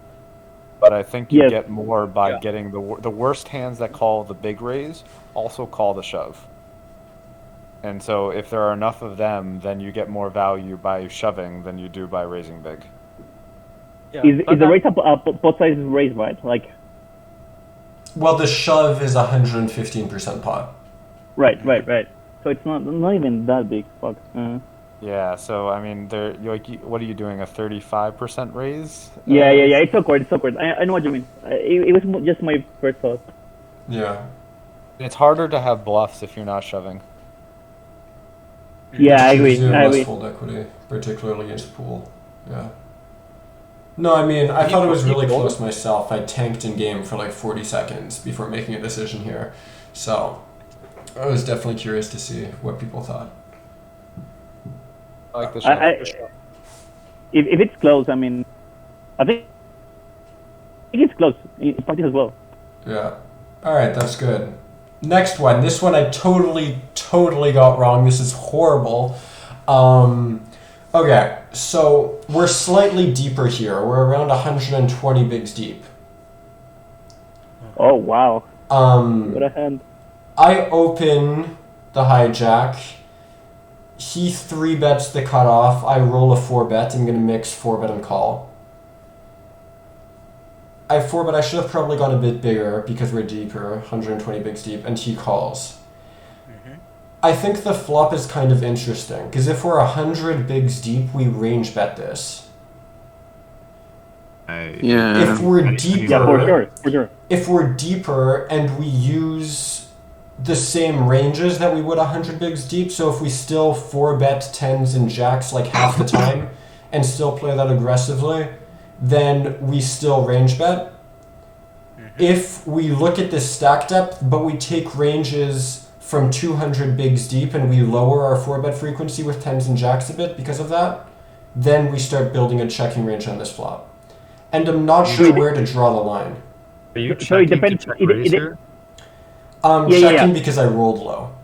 But I think you get more by getting the worst hands that call the big raise also call the shove. And so if there are enough of them, then you get more value by shoving than you do by raising big. Yeah, is the raise pot size raised, right? Like. Well, the shove is 115% pot. Right. So it's not even that big. Fuck. Yeah. So I mean, what are you doing? A 35% raise? Yeah. It's awkward. I know what you mean. It was just my first thought. Yeah. It's harder to have bluffs if you're not shoving. Yeah, I agree. Less fold equity, particularly against pool. Yeah. No, I mean, I thought it was really close myself. I tanked in game for like 40 seconds before making a decision here. So, I was definitely curious to see what people thought. I like the shot. If it's close, I mean, I think it's close in practice as well. Yeah. Alright, that's good. Next one. This one I totally got wrong. This is horrible. Okay, so we're slightly deeper here. We're around 120 bigs deep. Oh, wow. What a hand. I open the hijack. He 3-bets the cutoff. I roll a 4-bet. I'm gonna mix 4-bet and call. I 4-bet. I should have probably gone a bit bigger because we're deeper, 120 bigs deep, and he calls. I think the flop is kind of interesting because if we're 100 bigs deep, we range bet this. If we're deeper, for sure. If we're deeper and we use the same ranges that we would 100 bigs deep, so if we still 4-bet 10s and jacks like half the time and still play that aggressively, then we still range bet. If we look at this stack depth, but we take ranges from 200 bigs deep and we lower our 4-bet frequency with 10s and jacks a bit because of that, then we start building a checking range on this flop. And I'm not sure where to draw the line. Are you checking to check raise here? Checking because I rolled low.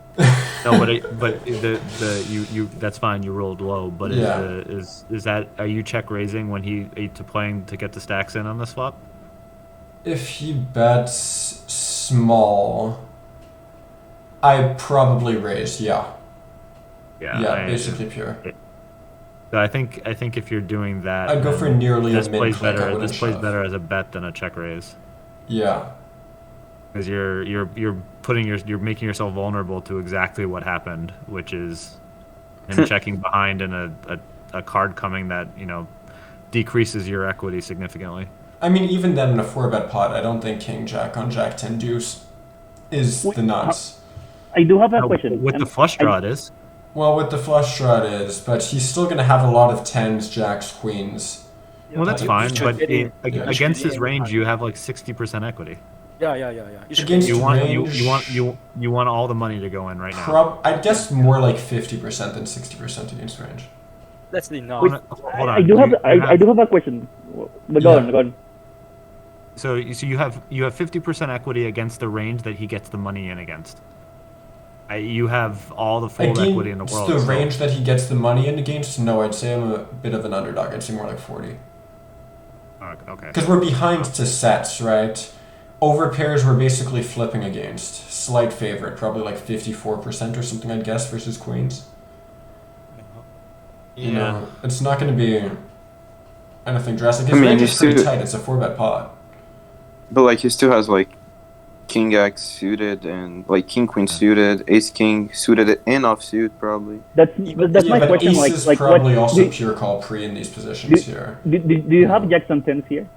No, but you that's fine. You rolled low, but is that, are you check raising when he to playing to get the stacks in on this flop? If he bets small, I probably raise. Yeah, basically pure. So I think if you're doing that, I'd go for nearly this a mid plays click. better. This plays better as a bet than a check raise. Yeah. Because you're making yourself vulnerable to exactly what happened, which is him checking behind and a card coming that decreases your equity significantly. I mean, even then in a 4-bet pot, I don't think King Jack on Jack 10 deuce is the nuts. I do have a question. With the flush draw, it is. Well, with the flush draw it is, but he's still going to have a lot of 10s, jacks, queens. Well, that's fine, but against his range, you have like 60% equity. Yeah. Against you want range, you want all the money to go in right now. I guess more like 50% than 60% against range. That's enough. Hold on. I do have a question. But go on. So you have 50% equity against the range that he gets the money in against. You have all the full equity in the world. The range that he gets the money in against? No, I'd say I'm a bit of an underdog. I'd say more like 40. Okay. Because we're behind to sets, right? Over pairs, we're basically flipping against. Slight favorite, probably like 54% or something, I'd guess, versus queens. Yeah. It's not going to be anything drastic. His range is pretty tight. It's a 4-bet pot. But like he still has like King X suited and like King Queen suited, Ace King suited and offsuit probably. That's my but question. Ace is probably also pure call pre in these positions here. Do you have jacks and 10s here?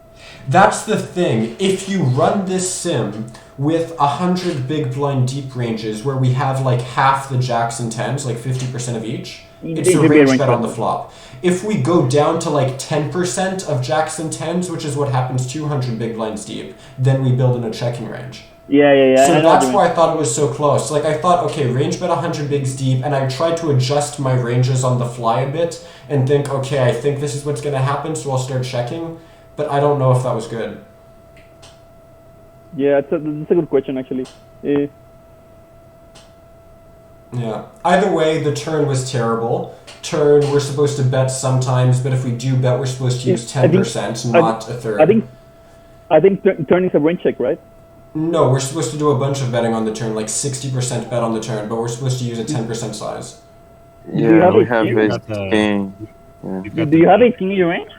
That's the thing. If you run this sim with 100 big blind deep ranges where we have like half the jacks and 10s, like 50% of each, it's a range bet on the flop. If we go down to like 10% of jacks and 10s, which is what happens 200 big blinds deep, then we build in a checking range. Yeah. So that's why I thought it was so close. Like I thought, okay, range bet 100 bigs deep, and I tried to adjust my ranges on the fly a bit and think, okay, I think this is what's going to happen, so I'll start checking. But I don't know if that was good. Yeah, that's a good question actually. Yeah. Either way, the turn was terrible. Turn, we're supposed to bet sometimes, but if we do bet, we're supposed to use 10%, not a third. I think turn is a range check, right? No, we're supposed to do a bunch of betting on the turn, like 60% bet on the turn, but we're supposed to use a 10% size. Yeah, we have Ace King. Do you have Ace King in your range?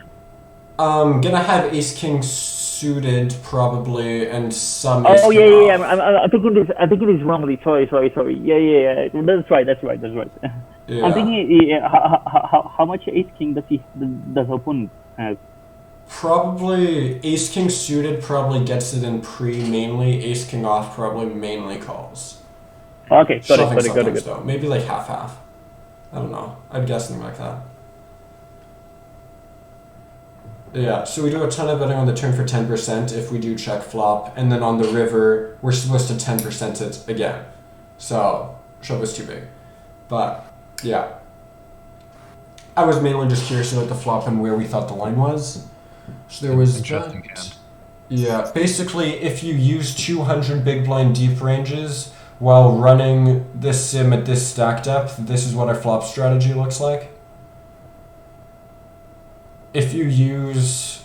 Gonna have Ace King suited probably, and some. Oh yeah. I'm thinking this wrongly. Sorry. Yeah. That's right. Yeah. I'm thinking how much Ace King does the opponent have? Probably Ace King suited probably gets it in pre mainly. Ace King off probably mainly calls. Okay, got it. Though. Maybe like half. I don't know. I'd guess something like that. Yeah, so we do a ton of betting on the turn for 10% if we do check flop, and then on the river, we're supposed to 10% it again. So, shove was too big. But, yeah. I was mainly just curious about the flop and where we thought the line was. So there was interesting hand. Yeah, basically, if you use 200 big blind deep ranges while running this sim at this stack depth, this is what our flop strategy looks like. If you use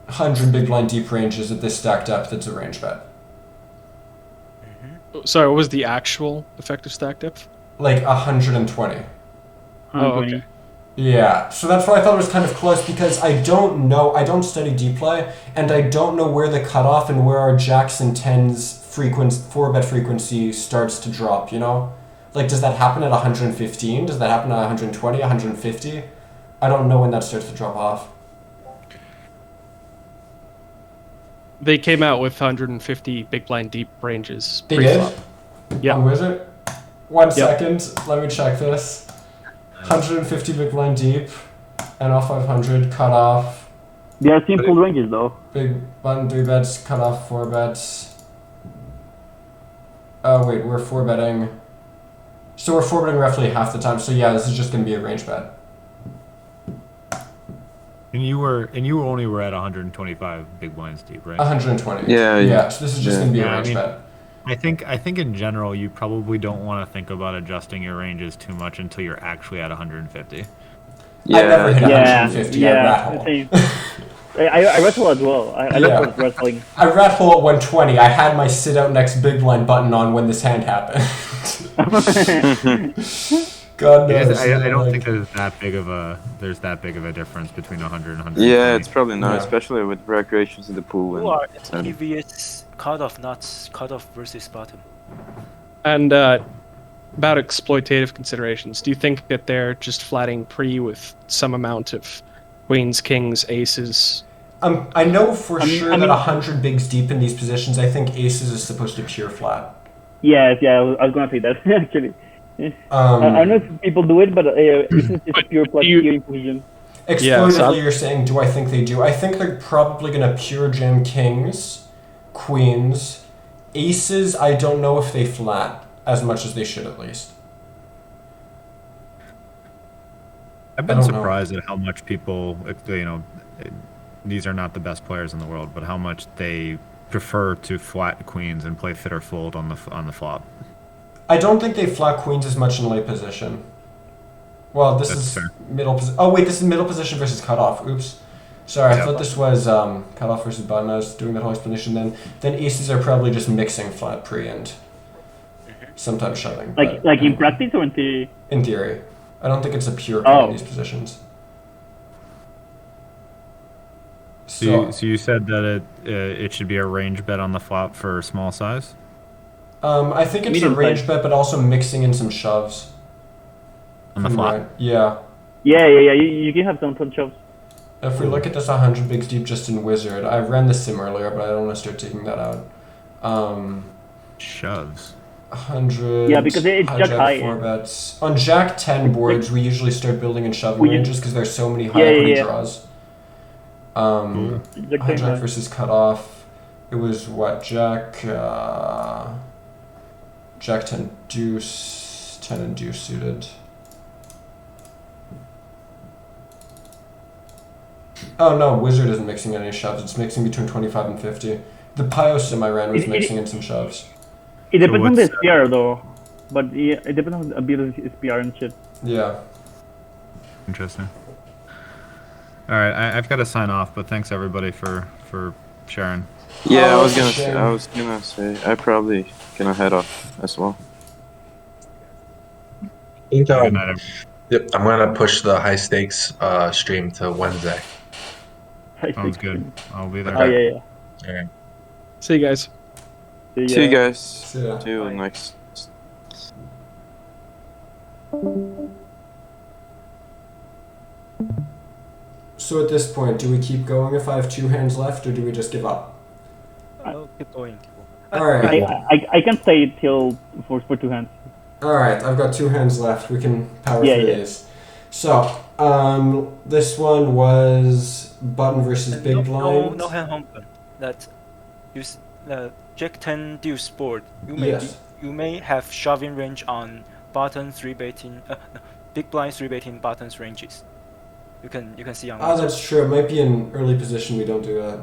100 big blind deep ranges at this stack depth, it's a range bet. Sorry, what was the actual effective stack depth? Like 120. Oh, okay. Yeah, so that's why I thought it was kind of close, because I don't know, I don't study D-play, and I don't know where the cutoff and where our jacks and 10s 4-bet frequency starts to drop, you know? Like, does that happen at 115? Does that happen at 120, 150? I don't know when that starts to drop off. They came out with 150 big blind deep ranges. They did? Yeah. On Wizard? One second, let me check this. 150 big blind deep, NL 500, cut off. They are simple ranges though. Big button 3 bets, cut off 4 bets. Oh wait, we're 4 betting. So we're 4 betting roughly half the time. So yeah, this is just gonna be a range bet. And you only were at 125 big blinds deep, right? 120. Yeah. Yeah. So this is just gonna be a range bet. I think in general you probably don't want to think about adjusting your ranges too much until you're actually at 150. Yeah. I never hit 150. Yeah. I rat hole. I wrestle as well. I love wrestling. I rat hole at 120. I had my sit out next big blind button on when this hand happened. God knows. I don't think there's that big of a difference between 100 and 120. Yeah, it's probably not, especially with recreations in the pool. Who are previous cutoff, not cutoff versus bottom? And about exploitative considerations, do you think that they're just flatting pre with some amount of queens, kings, aces? I know for sure that 100 bigs deep in these positions, I think aces is supposed to pure flat. Yes, I was gonna say that actually. I don't know if people do it, but aces is a pure flat steering position. Exploitatively, you're saying, do I think they do? I think they're probably gonna pure jam kings, queens, aces. I don't know if they flat as much as they should, at least. I've been surprised at how much people, these are not the best players in the world, but how much they prefer to flat queens and play fit or fold on the flop. I don't think they flat queens as much in late position. Well, this is middle position. Oh wait, this is middle position versus cutoff. Oops. Sorry, I thought this was cutoff versus button. I was doing that whole explanation then. Then aces are probably just mixing flat pre and sometimes shoving. Like in practice or in theory? In theory. I don't think it's a pure call in these positions. So you said that it should be a range bet on the flop for small size? I think it's a range bet, but also mixing in some shoves. On the flop? Right. Yeah. Yeah. You can have some shoves. If we look at this 100 bigs deep just in Wizard, I ran the sim earlier, but I don't want to start taking that out. Shoves. 100. Yeah, because it's jack high. 4 bets. On Jack 10 boards, we usually start building in shoving ranges because there's so many high equity draws. Hijack versus cutoff. It was what? Jack 10 deuce, 10 and deuce suited. Oh no, Wizard isn't mixing any shoves. It's mixing between 25 and 50. The Pio sim I ran was mixing in some shoves. It depends on the SPR though, but yeah, it depends on a bit of SPR and shit. Yeah. Interesting. All right, I've got to sign off, but thanks everybody for sharing. Yeah, I was gonna say, I probably gonna head off as well. Yep, I'm gonna push the high stakes stream to Wednesday. Sounds good. I'll be there. Oh yeah. All right. See you guys. See you guys. See ya. See you next. So at this point, do we keep going if I have 2 hands left, or do we just give up? No, keep going. Alright. I can stay till for 2 hands. Alright, I've got 2 hands left. We can power through these. So, this one was button versus big blind. No hand open. That use Jack 10 deuce board. You may have shoving range on button 3-betting, big blind 3-betting buttons ranges. You can see on. That's true. It might be in early position. We don't do that.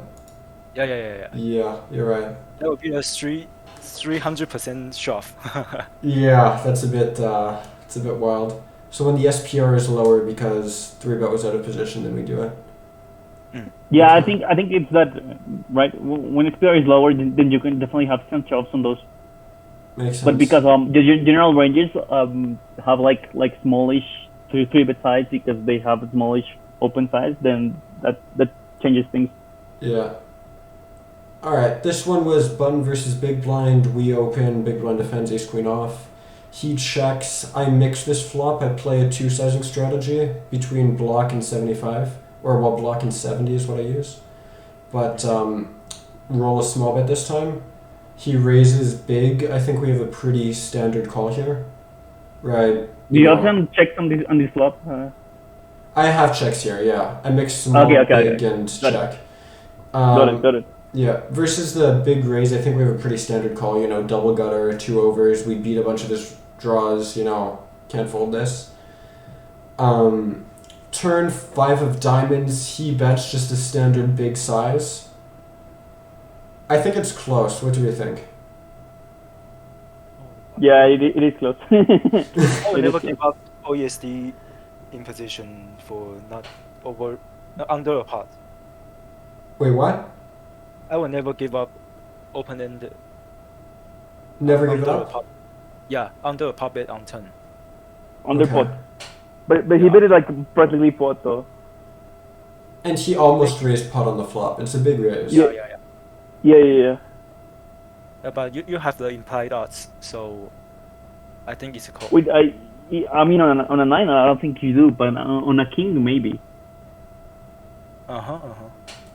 Yeah. Yeah, you're right. That would be a 300% shove. Yeah, that's a bit. It's a bit wild. So when the SPR is lower because 3-bet was out of position, then we do it. Yeah, I think it's that right. When SPR is lower, then you can definitely have some shoves on those. Makes sense. But because the general ranges have like smallish three bet size because they have a smallish open size, then that changes things. Yeah. Alright, this one was button versus big blind. We open, big blind defends, ace queen off. He checks. I mix this flop. I play a two-sizing strategy between block and 75. Or, well, block and 70 is what I use. But, roll a small bet this time. He raises big. I think we have a pretty standard call here. Right. Do you have some checks on this flop? I have checks here, yeah. I mix small, big, and check. Got it. Yeah, versus the big raise, I think we have a pretty standard call, you know, double gutter, 2 overs, we beat a bunch of his draws, you know, can't fold this. Turn 5 of diamonds, he bets just a standard big size. I think it's close, what do you think? Yeah, it is close. I will never give up OESD in position for not under a pot. Wait, what? I will never give up open-ended. Never give it up? Yeah, under a pot bet on turn. Under pot. But he bet it like practically pot though. And he almost raised pot on the flop. It's a big raise. Yeah. But you have the implied odds, so I think it's a call. Wait, I mean on a 9 I don't think you do, but on a king maybe.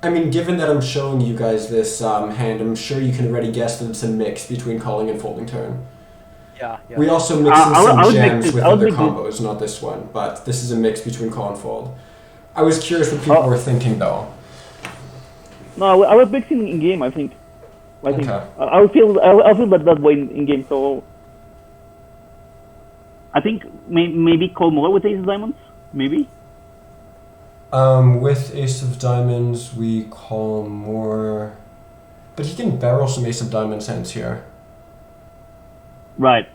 I mean, given that I'm showing you guys this hand, I'm sure you can already guess that it's a mix between calling and folding turn. Yeah. We also mix in some jams with other combos, not this one, but this is a mix between call and fold. I was curious what people were thinking, though. No, I was mixing in game. I think. Okay. I feel that way in game. So I think maybe call more with ace of diamonds. Maybe. With ace of diamonds, we call more, but he can barrel some ace of diamonds hands here. Right.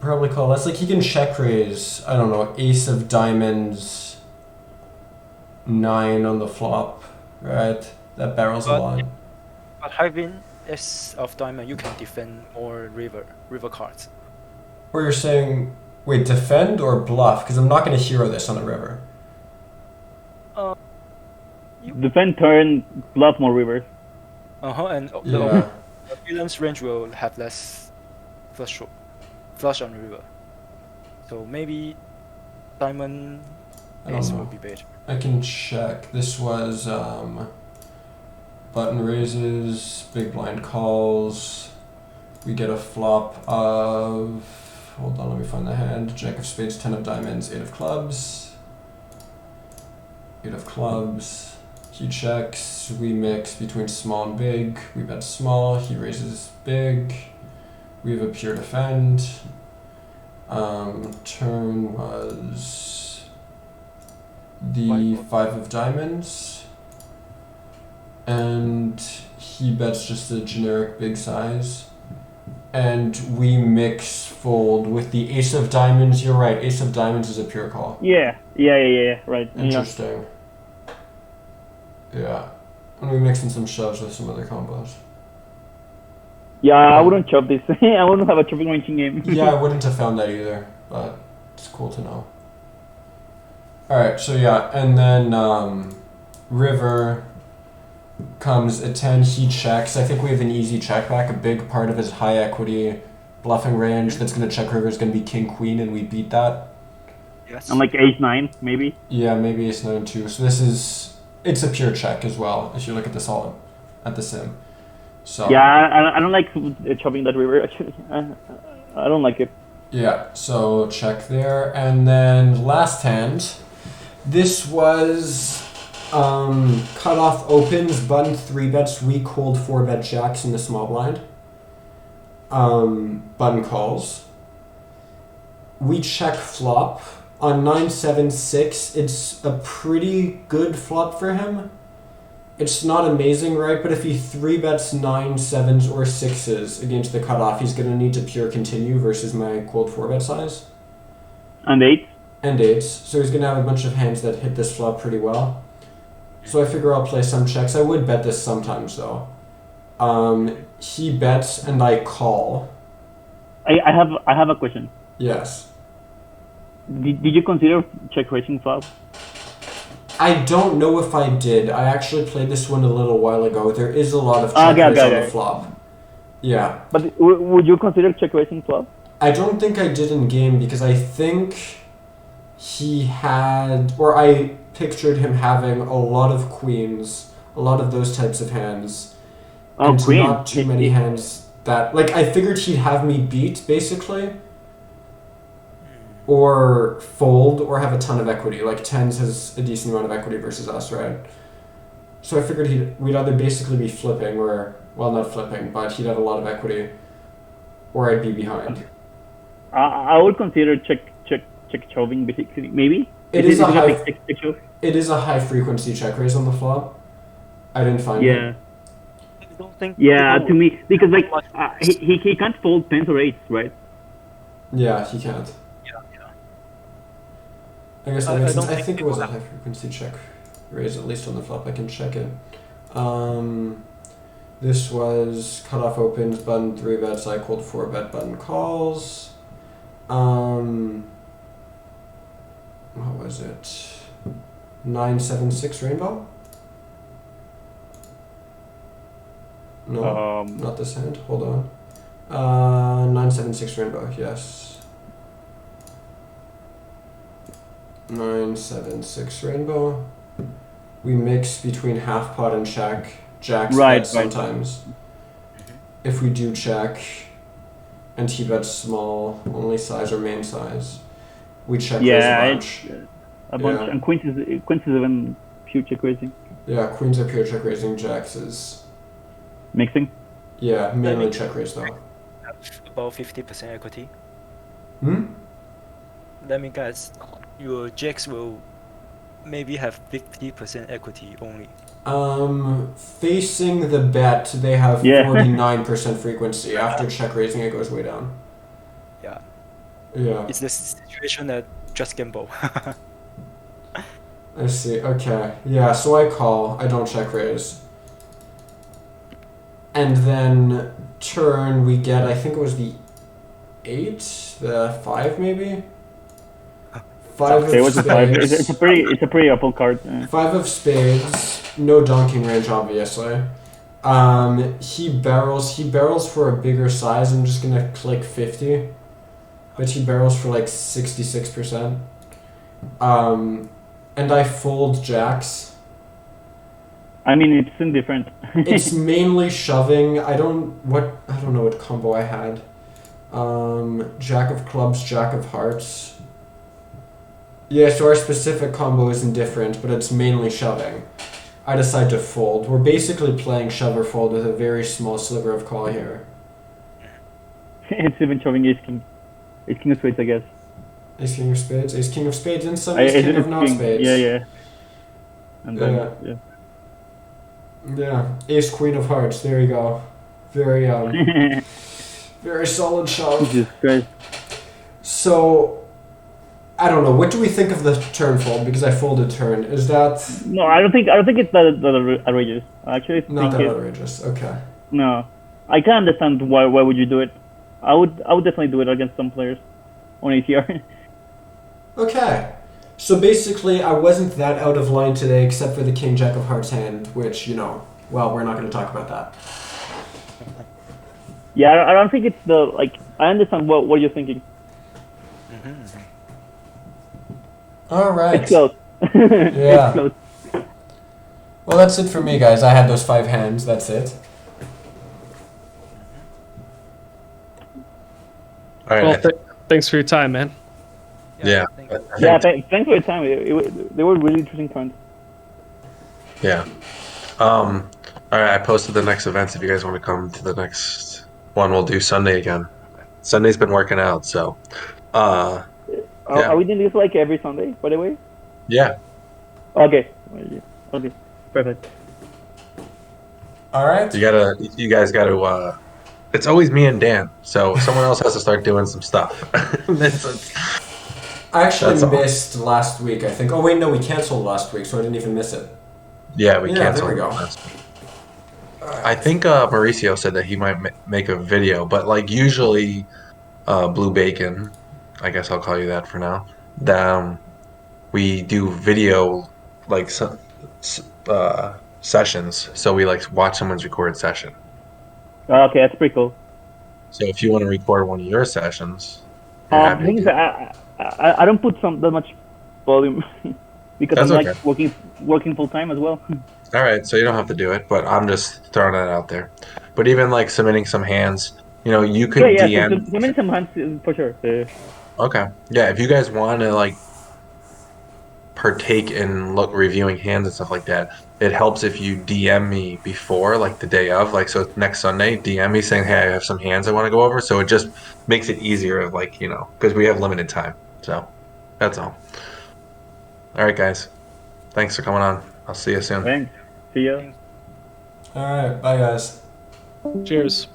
Probably call less. Like he can check raise. I don't know, ace of diamonds, 9 on the flop, right? That barrels a lot. But having ace of diamond, you can defend more river cards. Or you're saying, wait, defend or bluff? Because I'm not going to hero this on the river. Defend turn, bluff more river. And the villain's range will have less flush on river. So maybe diamond ace will be better. I can check. This was button raises, big blind calls. We get a flop of, hold on, let me find the hand. Jack of spades, 10 of diamonds, 8 of clubs. 8 of clubs. He checks, we mix between small and big. We bet small, he raises big. We have a pure defend. Turn was the 5 of diamonds. And he bets just a generic big size. And we mix fold with the ace of diamonds. You're right, ace of diamonds is a pure call. Yeah, right. Interesting. Yeah. And we mix in some shoves with some other combos. Yeah, I wouldn't chop this. I wouldn't have a chopping range in game. Yeah, I wouldn't have found that either, but it's cool to know. Alright, so yeah, and then river comes a 10, he checks. I think we have an easy check back. A big part of his high equity bluffing range that's going to check river is going to be king queen, and we beat that. Yes. And like ace 9 maybe. Yeah, maybe ace 9 too. So it's a pure check as well if you look at the solid at the sim. So yeah, I don't like chopping that river actually. I don't like it. Yeah, so check there, and then last hand. This was cut off opens, button 3 bets, we called 4 bet jacks in the small blind. Button calls. We check flop. On 9-7-6, it's a pretty good flop for him. It's not amazing, right? But if he 3 bets 9, 7s, or 6s against the cutoff, he's going to need to pure continue versus my cold 4 bet size. And 8? And 8s. So he's going to have a bunch of hands that hit this flop pretty well. So I figure I'll play some checks. I would bet this sometimes, though. He bets and I call. I have a question. Yes. Did you consider check raising flop? I don't know if I did. I actually played this one a little while ago. There is a lot of check raise on the flop. Yeah. But would you consider check raising flop? I don't think I did in game because I think he had, or I pictured him having a lot of queens, a lot of those types of hands, and not too many hands that, like, I figured he'd have me beat, basically, or fold, or have a ton of equity. Like, tens has a decent amount of equity versus us, right? So I figured we'd either basically be flipping, or, well, not flipping, but he'd have a lot of equity, or I'd be behind. I would consider check shoving, basically, maybe. It is a high frequency check raise on the flop. I didn't find it. I don't think. Yeah, to me, because like he can't fold tens or eights, right? Yeah, he can't. Yeah. I guess that makes sense. I think it was a high frequency check raise, at least on the flop. I can check it. This was cutoff opens, button 3 bets, I called 4 bet, button calls. What was it? 976 rainbow? No, not this hand. Hold on. 976 rainbow. Yes. 976 rainbow. We mix between half pot and check. Jacks bet sometimes. If we do check, and he bets small, only size or main size, we check raise a bunch. And queens is even pure check raising. Yeah, queens are pure check raising. Jacks is mixing. Yeah, mainly check raise though. About 50% equity. Let me guess. Your jacks will maybe have 50% equity only. Facing the bet, they have 49% frequency. After check raising, it goes way down. Yeah. Yeah. It's the situation that just gamble. I see. Okay. Yeah. So I call. I don't check raise. And then turn we get. I think it was the 8, the 5 maybe. 5 of spades. It's a pretty apple card. 5 of spades. No donking range, obviously. He barrels for a bigger size. I'm just gonna click 50, but he barrels for like 66%. And I fold jacks. I mean, it's indifferent. It's mainly shoving. I don't know what combo I had. Jack of clubs, jack of hearts. Yeah, so our specific combo is indifferent, but it's mainly shoving. I decide to fold. We're basically playing shove or fold with a very small sliver of call here. It's even shoving ace king. Ace king of spades, I guess. Ace king of spades? Ace king of spades and some ace king of not spades. Yeah. And then, yeah. Ace queen of hearts, there you go. Very, very solid shove. Jesus Christ. So, I don't know. What do we think of the turn fold? Because I folded turn. Is that... No, I don't think it's that outrageous. I actually think not that outrageous. Okay. No, I can understand why would you do it. I would definitely do it against some players on ATR. Okay. So basically, I wasn't that out of line today, except for the king jack of hearts hand, which, you know, well, we're not going to talk about that. Yeah, I don't think it's the, like, I understand what you're thinking. All right. It's close. Yeah. It's close. Well, that's it for me, guys. I had those 5 hands. That's it. All right. Well, thanks for your time, man. Yeah. Thanks for your time. They were really interesting times. Yeah. All right. I posted the next events. If you guys want to come to the next one, we'll do Sunday again. Sunday's been working out, so. Yeah. Are we doing this like every Sunday, by the way? Yeah. Okay. Perfect. All right. You guys gotta. It's always me and Dan, so someone else has to start doing some stuff. I actually missed last week, I think. Oh wait, no, we canceled last week, so I didn't even miss it. Yeah, we canceled. There we go. Last week. Right. I think Mauricio said that he might make a video, but like usually Blue Bacon, I guess I'll call you that for now. We do video like sessions, so we like watch someone's recorded session. Oh, okay, that's pretty cool. So if you want to record one of your sessions, you're happy to Thing is, do it. I don't put that much volume because That's I'm okay. like working full time as well. All right, so you don't have to do it, but I'm just throwing that out there. But even like submitting some hands, you could Yeah. So DM. many some hands for sure. Okay, yeah, if you guys want to like partake in reviewing hands and stuff like that, it helps if you DM me before, like the day of, like so next Sunday, DM me saying, hey, I have some hands I want to go over. So it just makes it easier, like because we have limited time. So that's all. All right, guys, thanks for coming on. I'll see you soon. Thanks. See ya. All right, bye guys. Cheers.